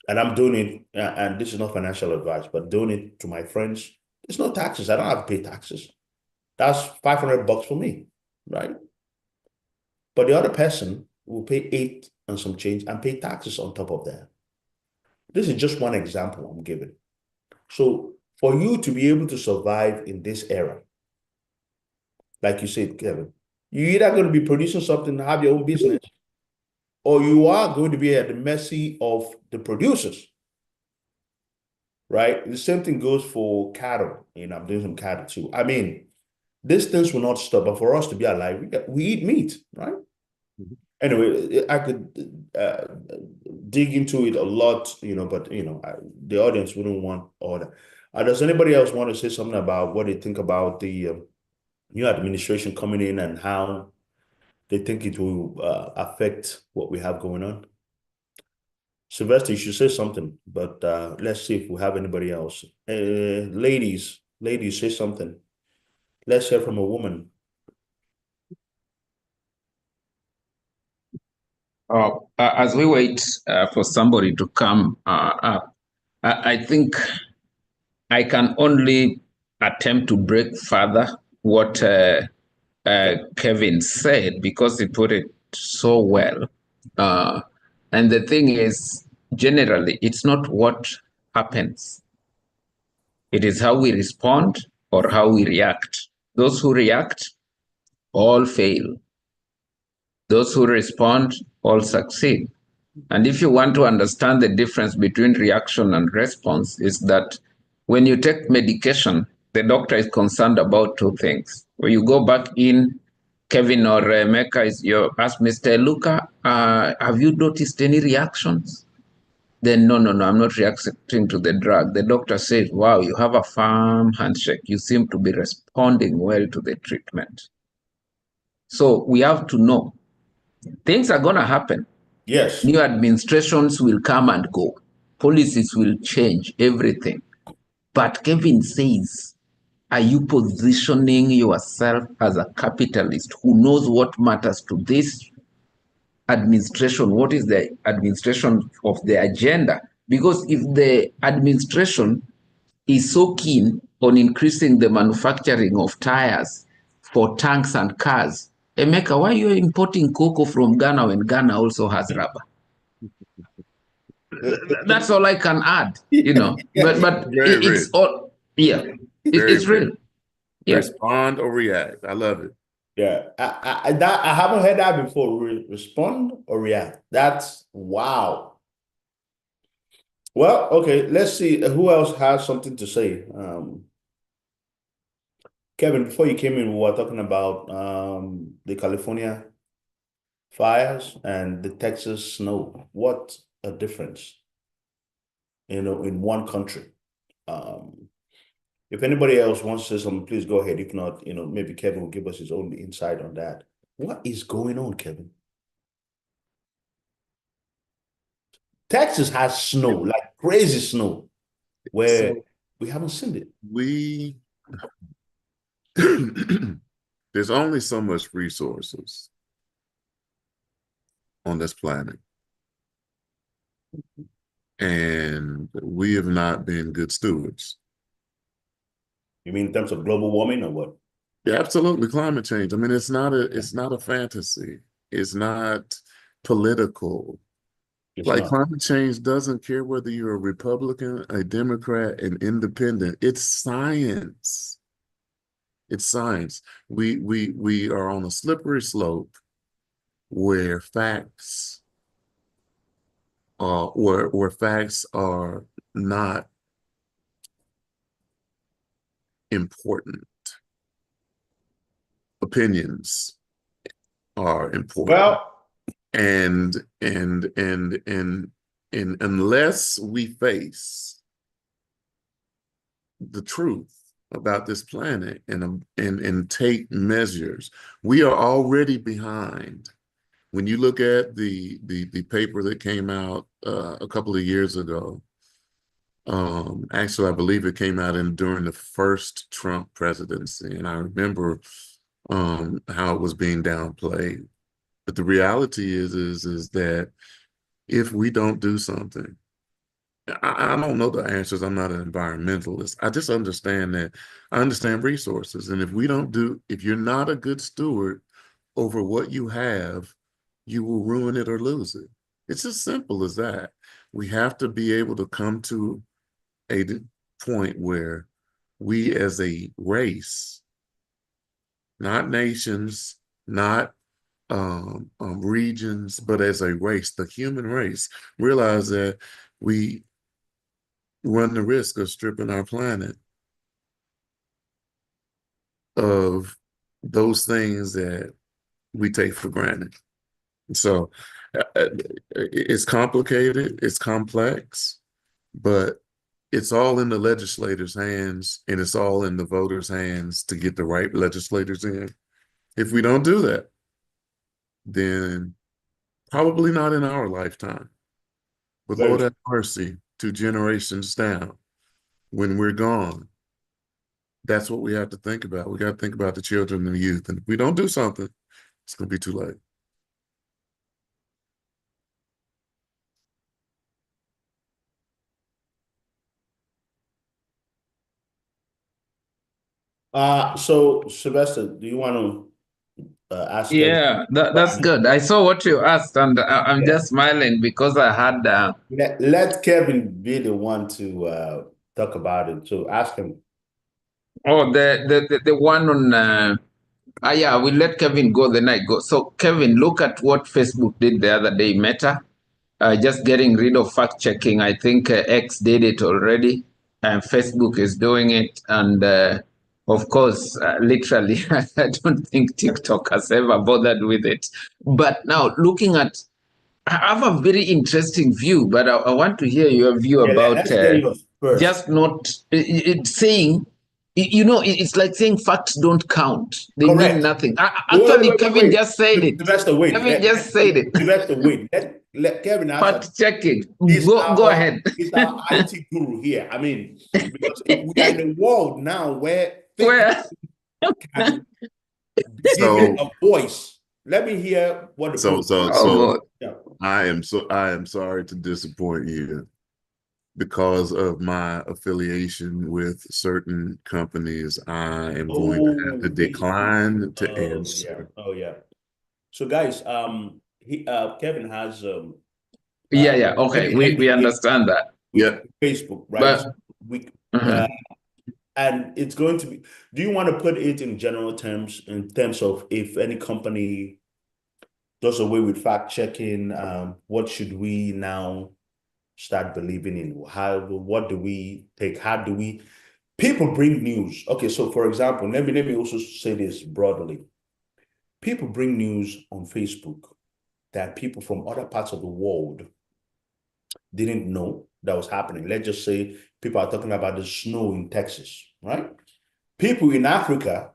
and I'm doing it, and this is not financial advice, but doing it to my friends, there's no taxes. I don't have to pay taxes. That's $500 for me, right? But the other person will pay 8 and some change and pay taxes on top of that. This is just one example I'm giving. So for you to be able to survive in this era, like you said, Kevin, you're either going to be producing something and have your own business, or you are going to be at the mercy of the producers, right? The same thing goes for cattle. I'm doing some cattle too. I mean, these things will not stop, but for us to be alive, we eat meat, right? Mm-hmm. Anyway, I could dig into it a lot, but the audience wouldn't want all that. Does anybody else want to say something about what they think about the new administration coming in and how they think it will affect what we have going on? Sylvester, you should say something, but let's see if we have anybody else. Ladies, say something. Let's hear from a woman. As we wait for somebody to come up, I think I can only attempt to break further what Kevin said, because he put it so well. And the thing is, generally, it's not what happens. It is how we respond or how we react. Those who react all fail. Those who respond all succeed. And if you want to understand the difference between reaction and response, is that when you take medication, the doctor is concerned about two things. When you go back in, Kevin or Mecca, ask Mr. Luca, have you noticed any reactions? Then no, I'm not reacting to the drug. The doctor says, wow, you have a firm handshake. You seem to be responding well to the treatment. So we have to know things are going to happen. Yes. New administrations will come and go. Policies will change, everything. But Kevin says, are you positioning yourself as a capitalist who knows what matters to this administration? What is the administration of the agenda? Because if the administration is so keen on increasing the manufacturing of tires for tanks and cars, Emeka, why are you importing cocoa from Ghana when Ghana also has rubber? That's all I can add, but it's all, it's real. Yeah. Respond or react. I love it. Yeah, I haven't heard that before. Respond or react. That's wow. Well, okay, let's see who else has something to say. Kevin, before you came in, we were talking about the California fires and the Texas snow. What a difference, in one country. If anybody else wants to say something, please go ahead. If not, maybe Kevin will give us his own insight on that. What is going on, Kevin? Texas has snow, like crazy snow, where we haven't seen it. There's only so much resources on this planet. And we have not been good stewards You mean in terms of global warming or what? Yeah, absolutely. Climate change. I mean, it's not a fantasy. It's not political. It's Like not. climate change doesn't care whether you're a Republican, a Democrat, an independent. It's science. It's science. We are on a slippery slope where facts where facts are not important. Opinions are important. Well, And unless we face the truth about this planet and take measures, we are already behind. When you look at the paper that came out a couple of years ago, actually, I believe it came out during the first Trump presidency, and I remember how it was being downplayed. But the reality is that if we don't do something, I don't know the answers. I'm not an environmentalist. I just understand that I understand resources. And if you're not a good steward over what you have, you will ruin it or lose it. It's as simple as that. We have to be able to come to a point where we as a race, not nations, not regions, but as a race, the human race, realize that we run the risk of stripping our planet of those things that we take for granted. So it's complicated, it's complex, but it's all in the legislators' hands and it's all in the voters' hands to get the right legislators in. If we don't do that, then probably not in our lifetime. But Lord have mercy, 2 generations down, when we're gone, that's what we have to think about. We got to think about the children and the youth. And if we don't do something, it's going to be too late. So Sylvester, do you want to ask? Yeah, that's good. I saw what you asked, and I'm just smiling because I had. Let Kevin be the one to talk about it. So ask him. Oh, the one on. Yeah, we'll let Kevin go. Then I go. So Kevin, look at what Facebook did the other day. Meta, just getting rid of fact checking. I think X did it already, and Facebook is doing it, and. Of course, literally, I don't think TikTok has ever bothered with it. But now looking at, I have a very interesting view, but I want to hear your view about just not saying, it's like saying facts don't count. They mean nothing. Actually, Kevin just said it. Kevin just said it. Let Kevin fact checking. Go ahead. He's our IT guru here. I mean, because we are in a world now where can give a voice. Let me hear what the I am sorry to disappoint you. Because of my affiliation with certain companies, I am going to have to decline to answer. So guys, Kevin has okay, we understand that. Yeah, Facebook, right? But, and it's going to be, do you want to put it in general terms, in terms of if any company does away with fact checking, what should we now start believing in? What do we take? How do we, people bring news. Okay, so for example, let me also say this broadly. People bring news on Facebook that people from other parts of the world didn't know that was happening. Let's just say people are talking about the snow in Texas, right? People in Africa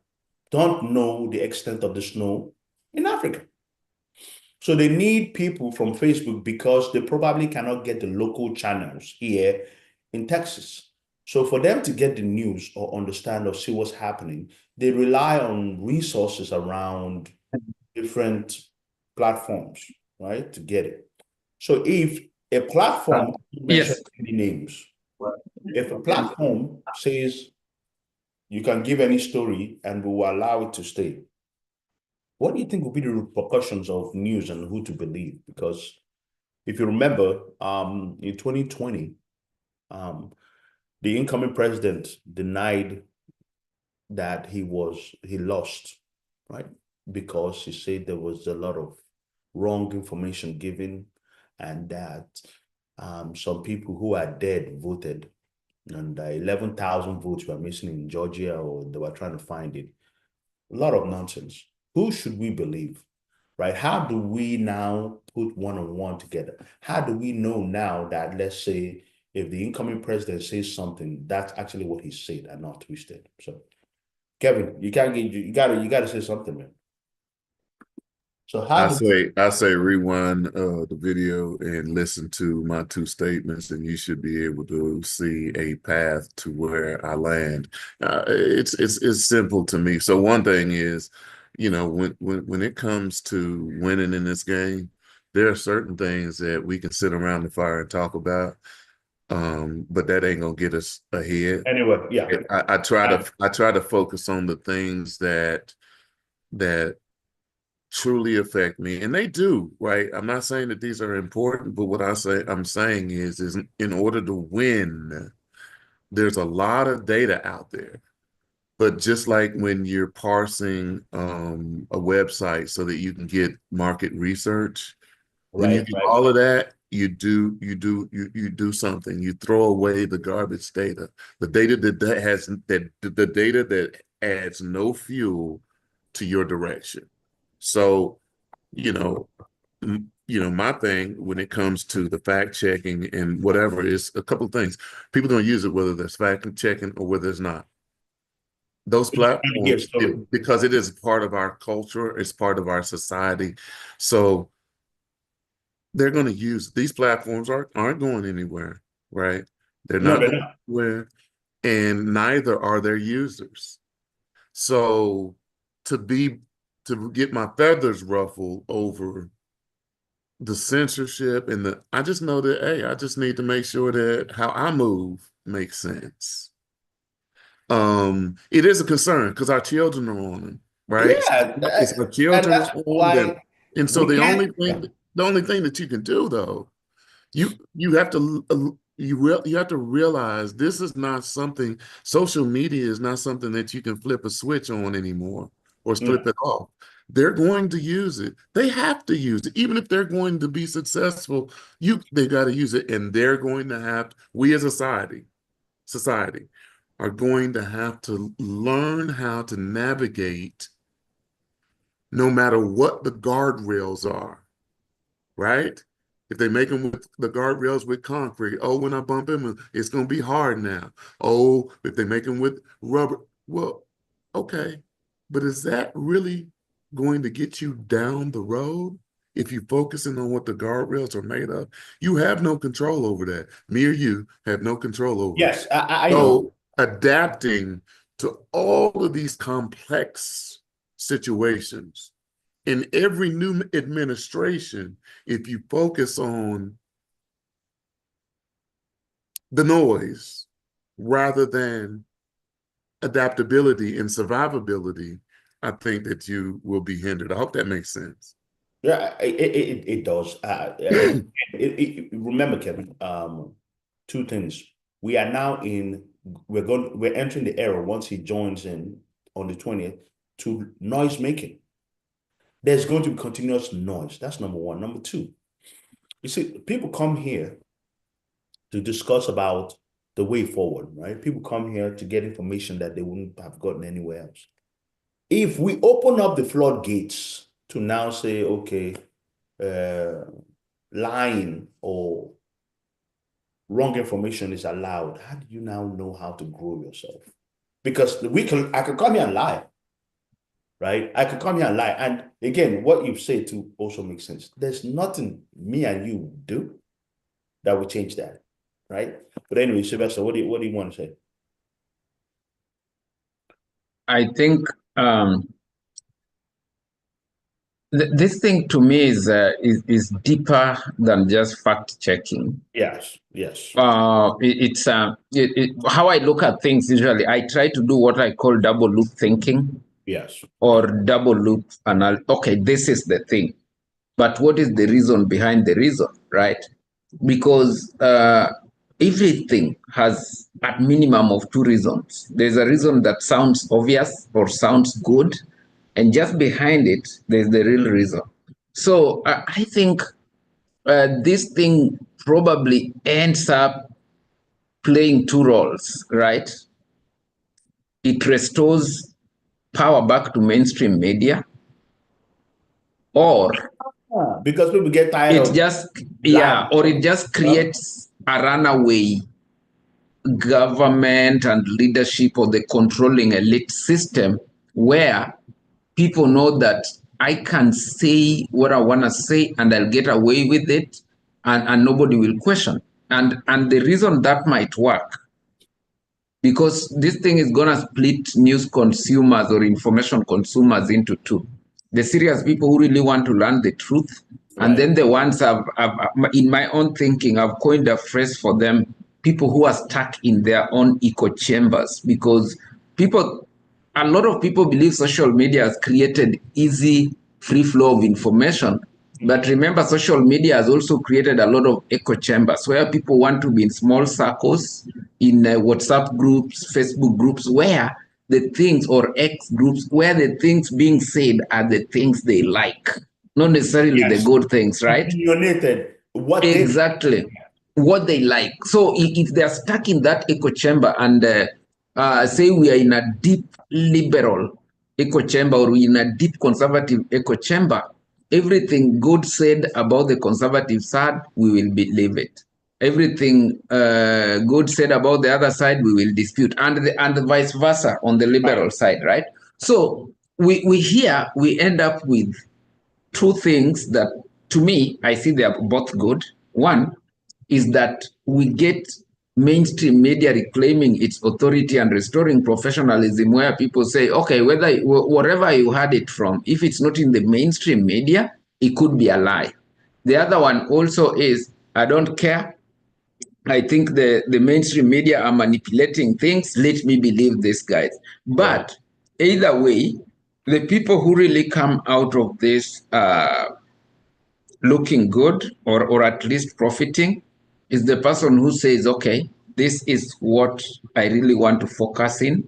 don't know the extent of the snow in Africa. So they need people from Facebook because they probably cannot get the local channels here in Texas. So for them to get the news or understand or see what's happening, they rely on resources around different platforms, right, to get it. So if a platform mentions any names, if a platform says, you can give any story and we will allow it to stay. What do you think will be the repercussions of news and who to believe? Because if you remember, in 2020, the incoming president denied that he lost, right? Because he said there was a lot of wrong information given, and that some people who are dead voted, and 11,000 votes were missing in Georgia, or they were trying to find it. A lot of nonsense. Who should we believe, right? How do we now put one-on-one together? How do we know now that, let's say, if the incoming president says something, that's actually what he said and not twisted? So, Kevin, you gotta say something, man. So I say rewind the video and listen to my two statements, and you should be able to see a path to where I land. It's simple to me. So one thing is, you know, when it comes to winning in this game, there are certain things that we can sit around the fire and talk about, but that ain't gonna get us ahead. Anyway, yeah. I try to focus on the things that truly affect me, and they do, right? I'm not saying that these are important, but what I'm saying is in order to win, there's a lot of data out there. But just like when you're parsing a website so that you can get market research, when you get all of that, you do something. You throw away the garbage data, the data the data that adds no fuel to your direction. So, you know, my thing when it comes to the fact checking and whatever is a couple of things. People don't use it, whether there's fact checking or whether it's not. Those platforms, because it is part of our culture, it's part of our society. So they're going to use these platforms aren't going anywhere, right? They're not going anywhere, and neither are their users. So to get my feathers ruffled over the censorship and I just know that, hey, I just need to make sure that how I move makes sense. It is a concern because our children are on them, right? Yeah, it's our children on them. And so the only thing that you can do, though, you have to you have to realize this is not something. Social media is not something that you can flip a switch on anymore or flip it off. They're going to use it. They have to use it. Even if they're going to be successful, they got to use it. And they're going to have, we as a society are going to have to learn how to navigate no matter what the guardrails are, right? If they make them with the guardrails with concrete, oh, when I bump him, it's going to be hard now. Oh, if they make them with rubber, well, okay. But is that really going to get you down the road? If you're focusing on what the guardrails are made of, you have no control over that. Me or you have no control over it. I know. Adapting to all of these complex situations in every new administration, if you focus on the noise rather than adaptability and survivability, I think that you will be hindered. I hope that makes sense. Yeah, it does. Remember, Kevin, two things. We are now we're entering the era once he joins in on the 20th to noise making. There's going to be continuous noise. That's number one. Number two, you see, people come here to discuss about the way forward, right? People come here to get information that they wouldn't have gotten anywhere else. If we open up the floodgates to now say, okay, lying or wrong information is allowed, how do you now know how to grow yourself? Because I could come here and lie, right? I could come here and lie. And again, what you've said too also makes sense. There's nothing me and you do that will change that, right? But anyway, Sylvester, what do you want to say? I think This thing to me is deeper than just fact checking. Yes, yes. How I look at things usually. I try to do what I call double loop thinking. Yes. Or double loop analysis. Okay, this is the thing, but what is the reason behind the reason, right? Because everything has at minimum of two reasons. There's a reason that sounds obvious or sounds good, and just behind it, there's the real reason. So I think this thing probably ends up playing two roles, right? It restores power back to mainstream media, or because people get tired it just or it just creates a runaway government and leadership or the controlling elite system where people know that I can say what I want to say and I'll get away with it, and nobody will question. And the reason that might work, because this thing is going to split news consumers or information consumers into two. The serious people who really want to learn the truth, right. And then the ones in my own thinking, I've coined a phrase for them, people who are stuck in their own echo chambers, because a lot of people believe social media has created easy, free flow of information. But remember, social media has also created a lot of echo chambers where people want to be in small circles, in WhatsApp groups, Facebook groups, where the things, or X groups, where the things being said are the things they like, not necessarily the good things, right? Exactly. What they like. So if they're stuck in that echo chamber and say we are in a deep liberal echo chamber or in a deep conservative echo chamber, everything good said about the conservative side, we will believe it. Everything good said about the other side, we will dispute, and the vice versa on the liberal side, right? So we end up with two things that, to me, I see they are both good. One is that we get mainstream media reclaiming its authority and restoring professionalism, where people say, okay, wherever you heard it from, if it's not in the mainstream media, it could be a lie. The other one also is, I don't care. I think the mainstream media are manipulating things. Let me believe these guys. But either way, the people who really come out of this looking good, or at least profiting, is the person who says, okay, this is what I really want to focus in.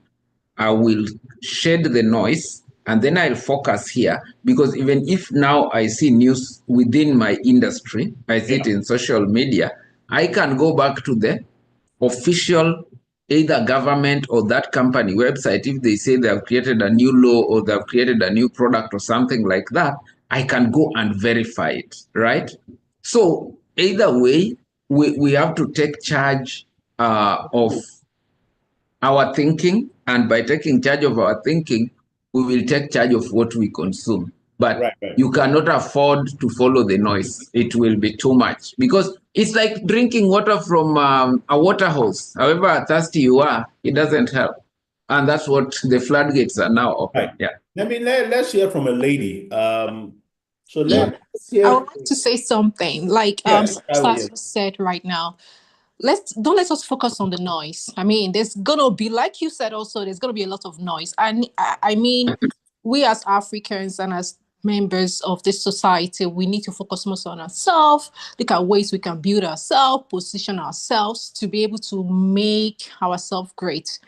I will shed the noise and then I'll focus here, because even if now I see news within my industry, I see it in social media, I can go back to the official either government or that company website. If they say they have created a new law or they have created a new product or something like that, I can go and verify it, right? So either way, we have to take charge of our thinking, and by taking charge of our thinking, we will take charge of what we consume. But you cannot afford to follow the noise. It will be too much, because it's like drinking water from a water hose. However thirsty you are, it doesn't help. And that's what the floodgates are now open. Yeah. Let's hear from a lady. So let's I would like to say something. Like Stas said right now, don't let us focus on the noise. I mean, there's gonna be, like you said also, there's gonna be a lot of noise. And I mean, we as Africans and as members of this society, we need to focus most on ourselves, look at ways we can build ourselves, position ourselves to be able to make ourselves great.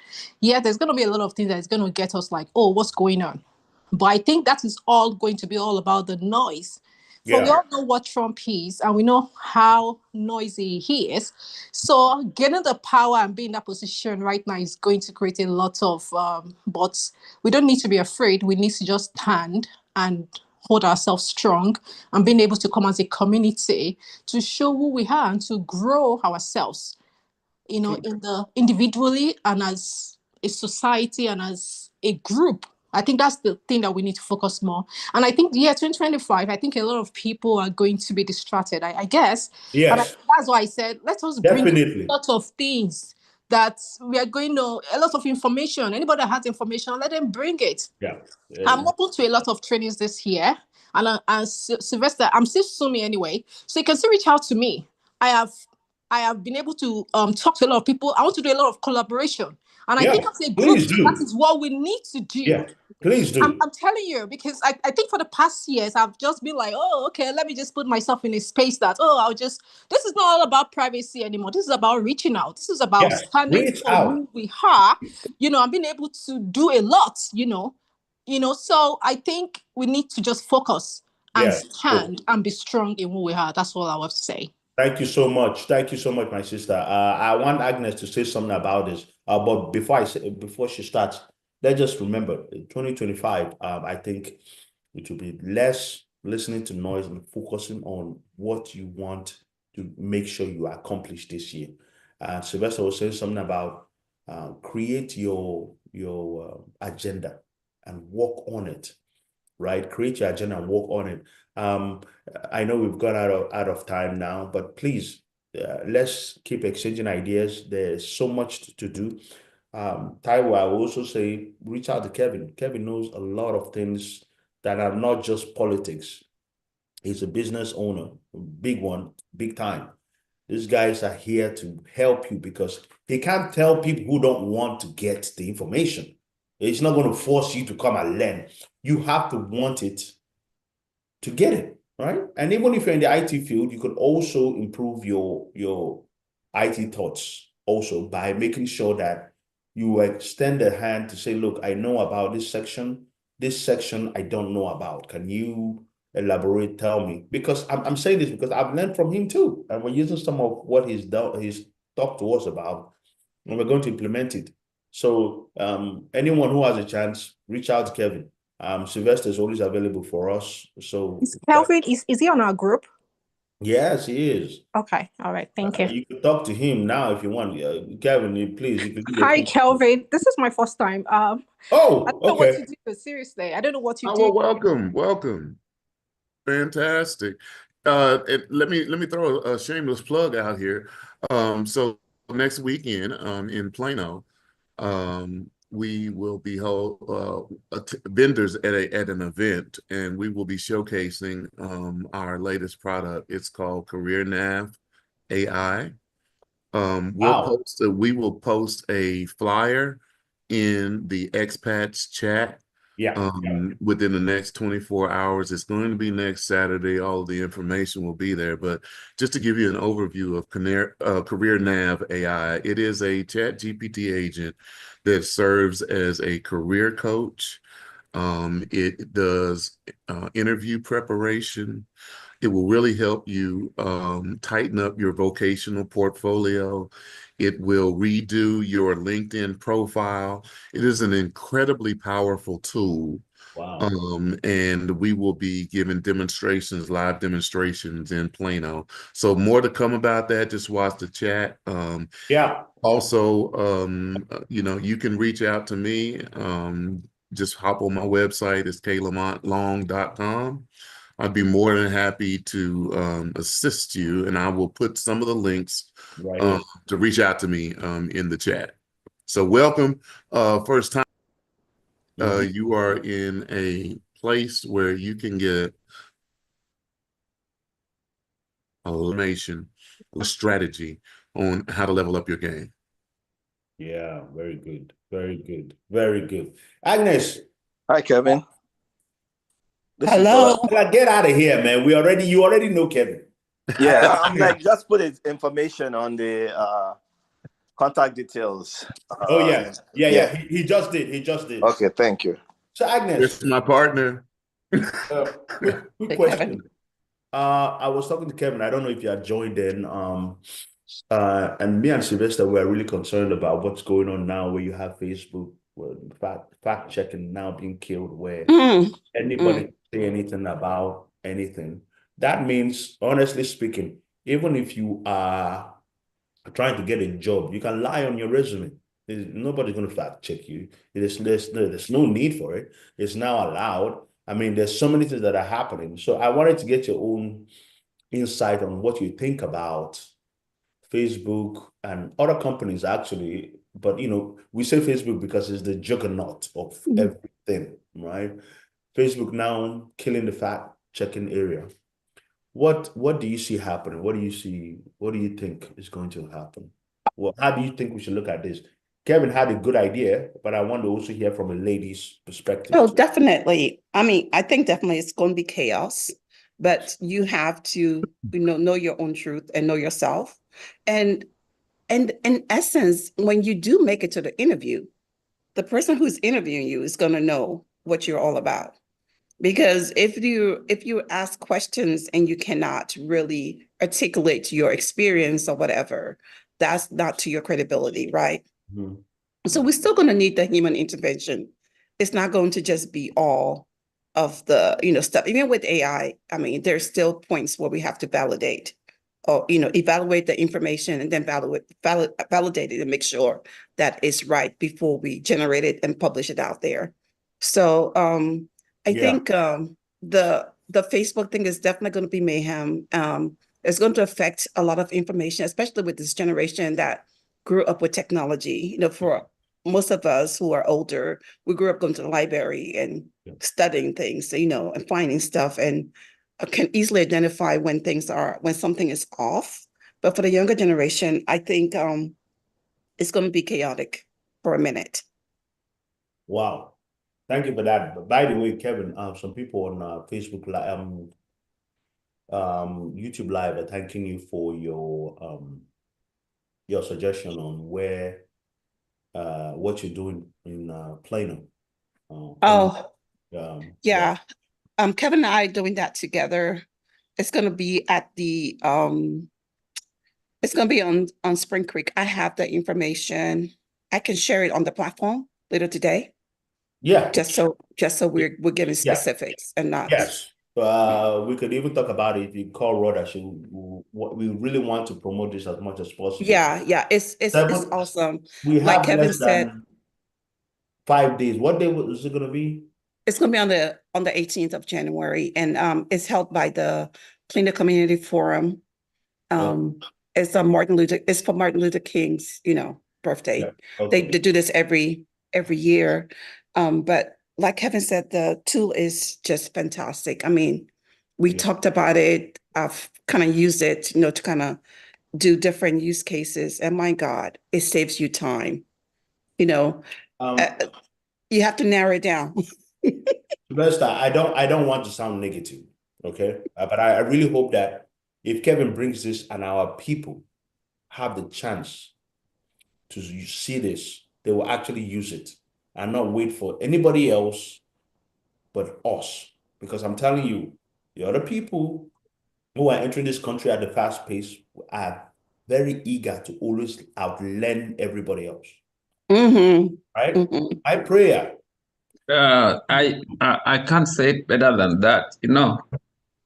Yeah, there's going to be a lot of things that's going to get us like, oh, what's going on? But I think that is all going to be all about the noise. So we all know what Trump is, and we know how noisy he is. So getting the power and being in that position right now is going to create a lot of, but we don't need to be afraid. We need to just stand and hold ourselves strong, and being able to come as a community to show who we are and to grow ourselves, you know, individually and as a society and as a group. I think that's the thing that we need to focus more. And I think, 2025, I think a lot of people are going to be distracted, I guess. Yes. And that's why I said, let us bring a lot of things that we are going to, a lot of information. Anybody that has information, let them bring it. Yeah. I'm open to a lot of trainings this year. And Sylvester, I'm still Sumi anyway, so you can still reach out to me. I have been able to talk to a lot of people. I want to do a lot of collaboration, and I think as a group, that is what we need to do. Yeah, please do. I'm telling you, because I think for the past years, I've just been like, oh, okay, let me just put myself in a space that, this is not all about privacy anymore. This is about reaching out. This is about standing for who we are, and being able to do a lot, so I think we need to just focus and stand and be strong in who we are. That's all I want to say. Thank you so much. Thank you so much, my sister. I want Agnes to say something about this. But before she starts, let's just remember 2025, I think it will be less listening to noise and focusing on what you want to make sure you accomplish this year. Sylvester was saying something about create your agenda and work on it, right? Create your agenda and work on it. I know we've got out of time now, but please, let's keep exchanging ideas. There's so much to do. Taiwo, I will also say, reach out to Kevin. Kevin knows a lot of things that are not just politics. He's a business owner, a big one, big time. These guys are here to help you because he can't tell people who don't want to get the information. It's not going to force you to come and learn. You have to want it to get it, right? And even if you're in the IT field, you could also improve your IT thoughts also by making sure that you extend a hand to say, look, I know about this section I don't know about. Can you elaborate, tell me? Because I'm saying this because I've learned from him too. And we're using some of what he's talked to us about, and we're going to implement it. So anyone who has a chance, reach out to Kevin. Sylvester is always available for us. So Kelvin, is he on our group? Yes, he is. Okay, all right, thank you. You can talk to him now if you want. Kevin, please. Hi, Kelvin. This is my first time. I don't know what to do. Seriously, I don't know what you do. Well, welcome. Fantastic. Let me throw a shameless plug out here. So next weekend in Plano, we will be vendors at an event, and we will be showcasing our latest product. It's called CareerNav AI. We will post a flyer in the expats chat within the next 24 hours. It's going to be next Saturday. All of the information will be there. But just to give you an overview of CareerNav AI, it is a ChatGPT agent that serves as a career coach. It does interview preparation. It will really help you tighten up your vocational portfolio. It will redo your LinkedIn profile. It is an incredibly powerful tool. Wow. And we will be giving live demonstrations in Plano. So more to come about that. Just watch the chat. Also, you can reach out to me. Just hop on my website. It's klamontlong.com. I'd be more than happy to assist you, and I will put some of the links to reach out to me in the chat. So welcome. First time you are in a place where you can get information, a strategy on how to level up your game. Yeah, very good. Very good. Very good. Agnes. Hi, Kevin. Hello. Get out of here, man. You already know Kevin. Yeah, I'm like, just put his information on the contact details. Yeah. He just did. Okay, thank you. So Agnes, this is my partner. Quick question. I was talking to Kevin. I don't know if you had joined in. And me and Sylvester were really concerned about what's going on now, where you have Facebook, fact checking now being killed, where anybody say anything about anything. That means, honestly speaking, even if you are trying to get a job, you can lie on your resume. Nobody's going to fact check you. There's no need for it. It's now allowed. I mean, there's so many things that are happening. So I wanted to get your own insight on what you think about Facebook and other companies, actually. But, we say Facebook because it's the juggernaut of everything, right? Facebook now killing the check-in area. What do you see happening? What do you see? What do you think is going to happen? Well, how do you think we should look at this? Kevin had a good idea, but I want to also hear from a lady's perspective. Oh, too. definitely. I mean, I think definitely it's going to be chaos, but you have to, know your own truth and know yourself. And in essence, when you do make it to the interview, the person who's interviewing you is going to know what you're all about. Because if you ask questions and you cannot really articulate your experience or whatever, that's not to your credibility, right? Mhm. So we're still going to need the human intervention. It's not going to just be all of the, stuff. Even with AI, I mean, there's still points where we have to validate or, evaluate the information and then validate it and make sure that it's right before we generate it and publish it out there. So I think the Facebook thing is definitely going to be mayhem. It's going to affect a lot of information, especially with this generation that grew up with technology. For most of us who are older, we grew up going to the library and studying things, and finding stuff, and can easily identify when something is off. But for the younger generation, I think it's going to be chaotic for a minute. Wow. Thank you for that. But by the way, Kevin, some people on Facebook YouTube Live are thanking you for your suggestion on where what you're doing in Plano. Yeah. Kevin and I are doing that together. It's going to be at the it's going to be on Spring Creek. I have the information. I can share it on the platform later today. Yeah. Just so we're getting specifics and not. Yes. We could even talk about it if you call Rhoda. We really want to promote this as much as possible. Yeah. It's awesome. We have like Kevin said, 5 days. What day is it going to be? It's going to be on the 18th of January, and it's held by the Plano Community Forum. It's for Martin Luther King's, birthday. Yeah. Okay. They do this every year. But like Kevin said, the tool is just fantastic. I mean, we talked about it. I've kind of used it, to kind of do different use cases. And my God, it saves you time. You have to narrow it down. Best, I don't want to sound negative, okay? But I really hope that if Kevin brings this and our people have the chance to see this, they will actually use it and not wait for anybody else but us. Because I'm telling you, the other people who are entering this country at a fast pace are very eager to always outlearn everybody else. Mm-hmm. Right? Mm-hmm. My prayer. I can't say it better than that.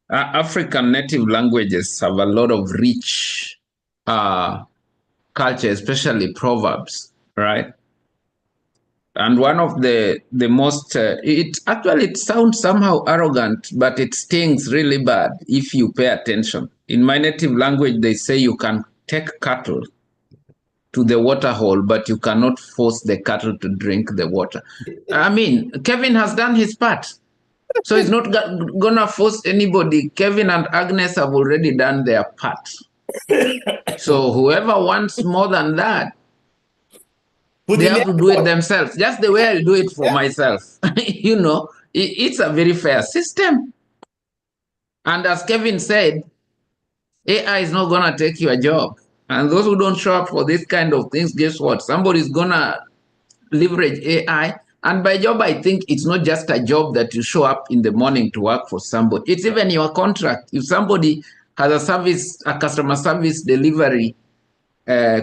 African native languages have a lot of rich culture, especially proverbs, right? And one of the most, it sounds somehow arrogant, but it stings really bad if you pay attention. In my native language, they say you can take cattle to the water hole, but you cannot force the cattle to drink the water. I mean, Kevin has done his part. So he's not gonna force anybody. Kevin and Agnes have already done their part. So whoever wants more than that, they have to do it themselves, just the way I do it for myself. It's a very fair system. And as Kevin said, AI is not gonna take your job. And those who don't show up for this kind of things, guess what? Somebody's gonna leverage AI. And by job, I think it's not just a job that you show up in the morning to work for somebody. It's even your contract. If somebody has a customer service delivery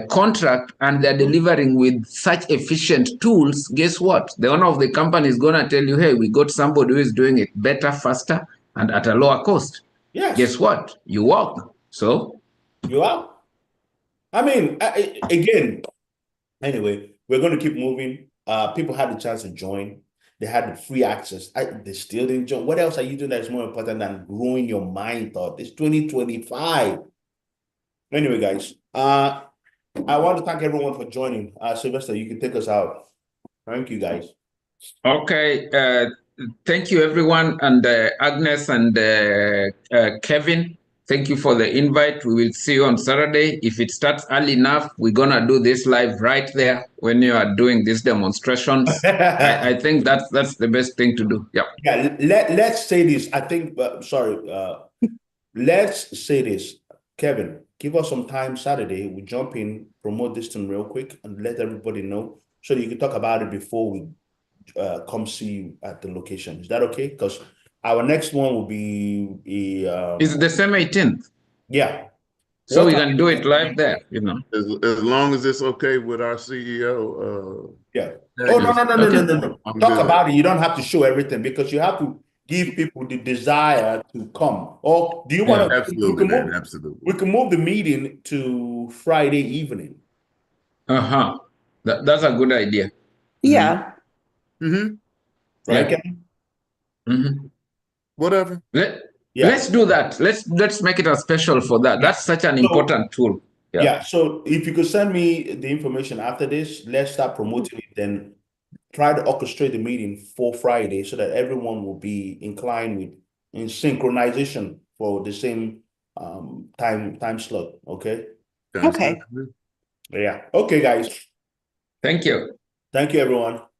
contract, and they're delivering with such efficient tools, guess what? The owner of the company is going to tell you, hey, we got somebody who is doing it better, faster, and at a lower cost. Yes. Guess what? You walk. So you are. I mean, again, anyway, we're going to keep moving. People had the chance to join. They had the free access. They still didn't join. What else are you doing that is more important than growing your mind thought? It's 2025. Anyway, guys, I want to thank everyone for joining. Sylvester, you can take us out. Thank you, guys. Okay. Thank you, everyone, and Agnes and Kevin. Thank you for the invite. We will see you on Saturday. If it starts early enough, we're gonna do this live right there when you are doing these demonstrations. I think that's the best thing to do. Yeah. Yeah. Let's say this. I think. Sorry. Let's say this, Kevin. Give us some time Saturday. We jump in, promote this thing real quick, and let everybody know so that you can talk about it before we come see you at the location. Is that okay? Because our next one will be It's December 18th. Yeah. So we can do it live there, you know. As long as it's okay with our CEO. Yeah. Oh, no. Talk about it. You don't have to show everything because you have to give people the desire to come. Or do you want to? Absolutely, absolutely. We can move the meeting to Friday evening. That's a good idea. Yeah. Right, Yeah. Kevin? Whatever. Let's do that. Let's make it a special for that. That's such an important tool. Yeah. So if you could send me the information after this, let's start promoting it. Then try to orchestrate the meeting for Friday so that everyone will be inclined in synchronization for the same time slot. Okay. Okay. Yeah. Okay, guys. Thank you. Thank you, everyone.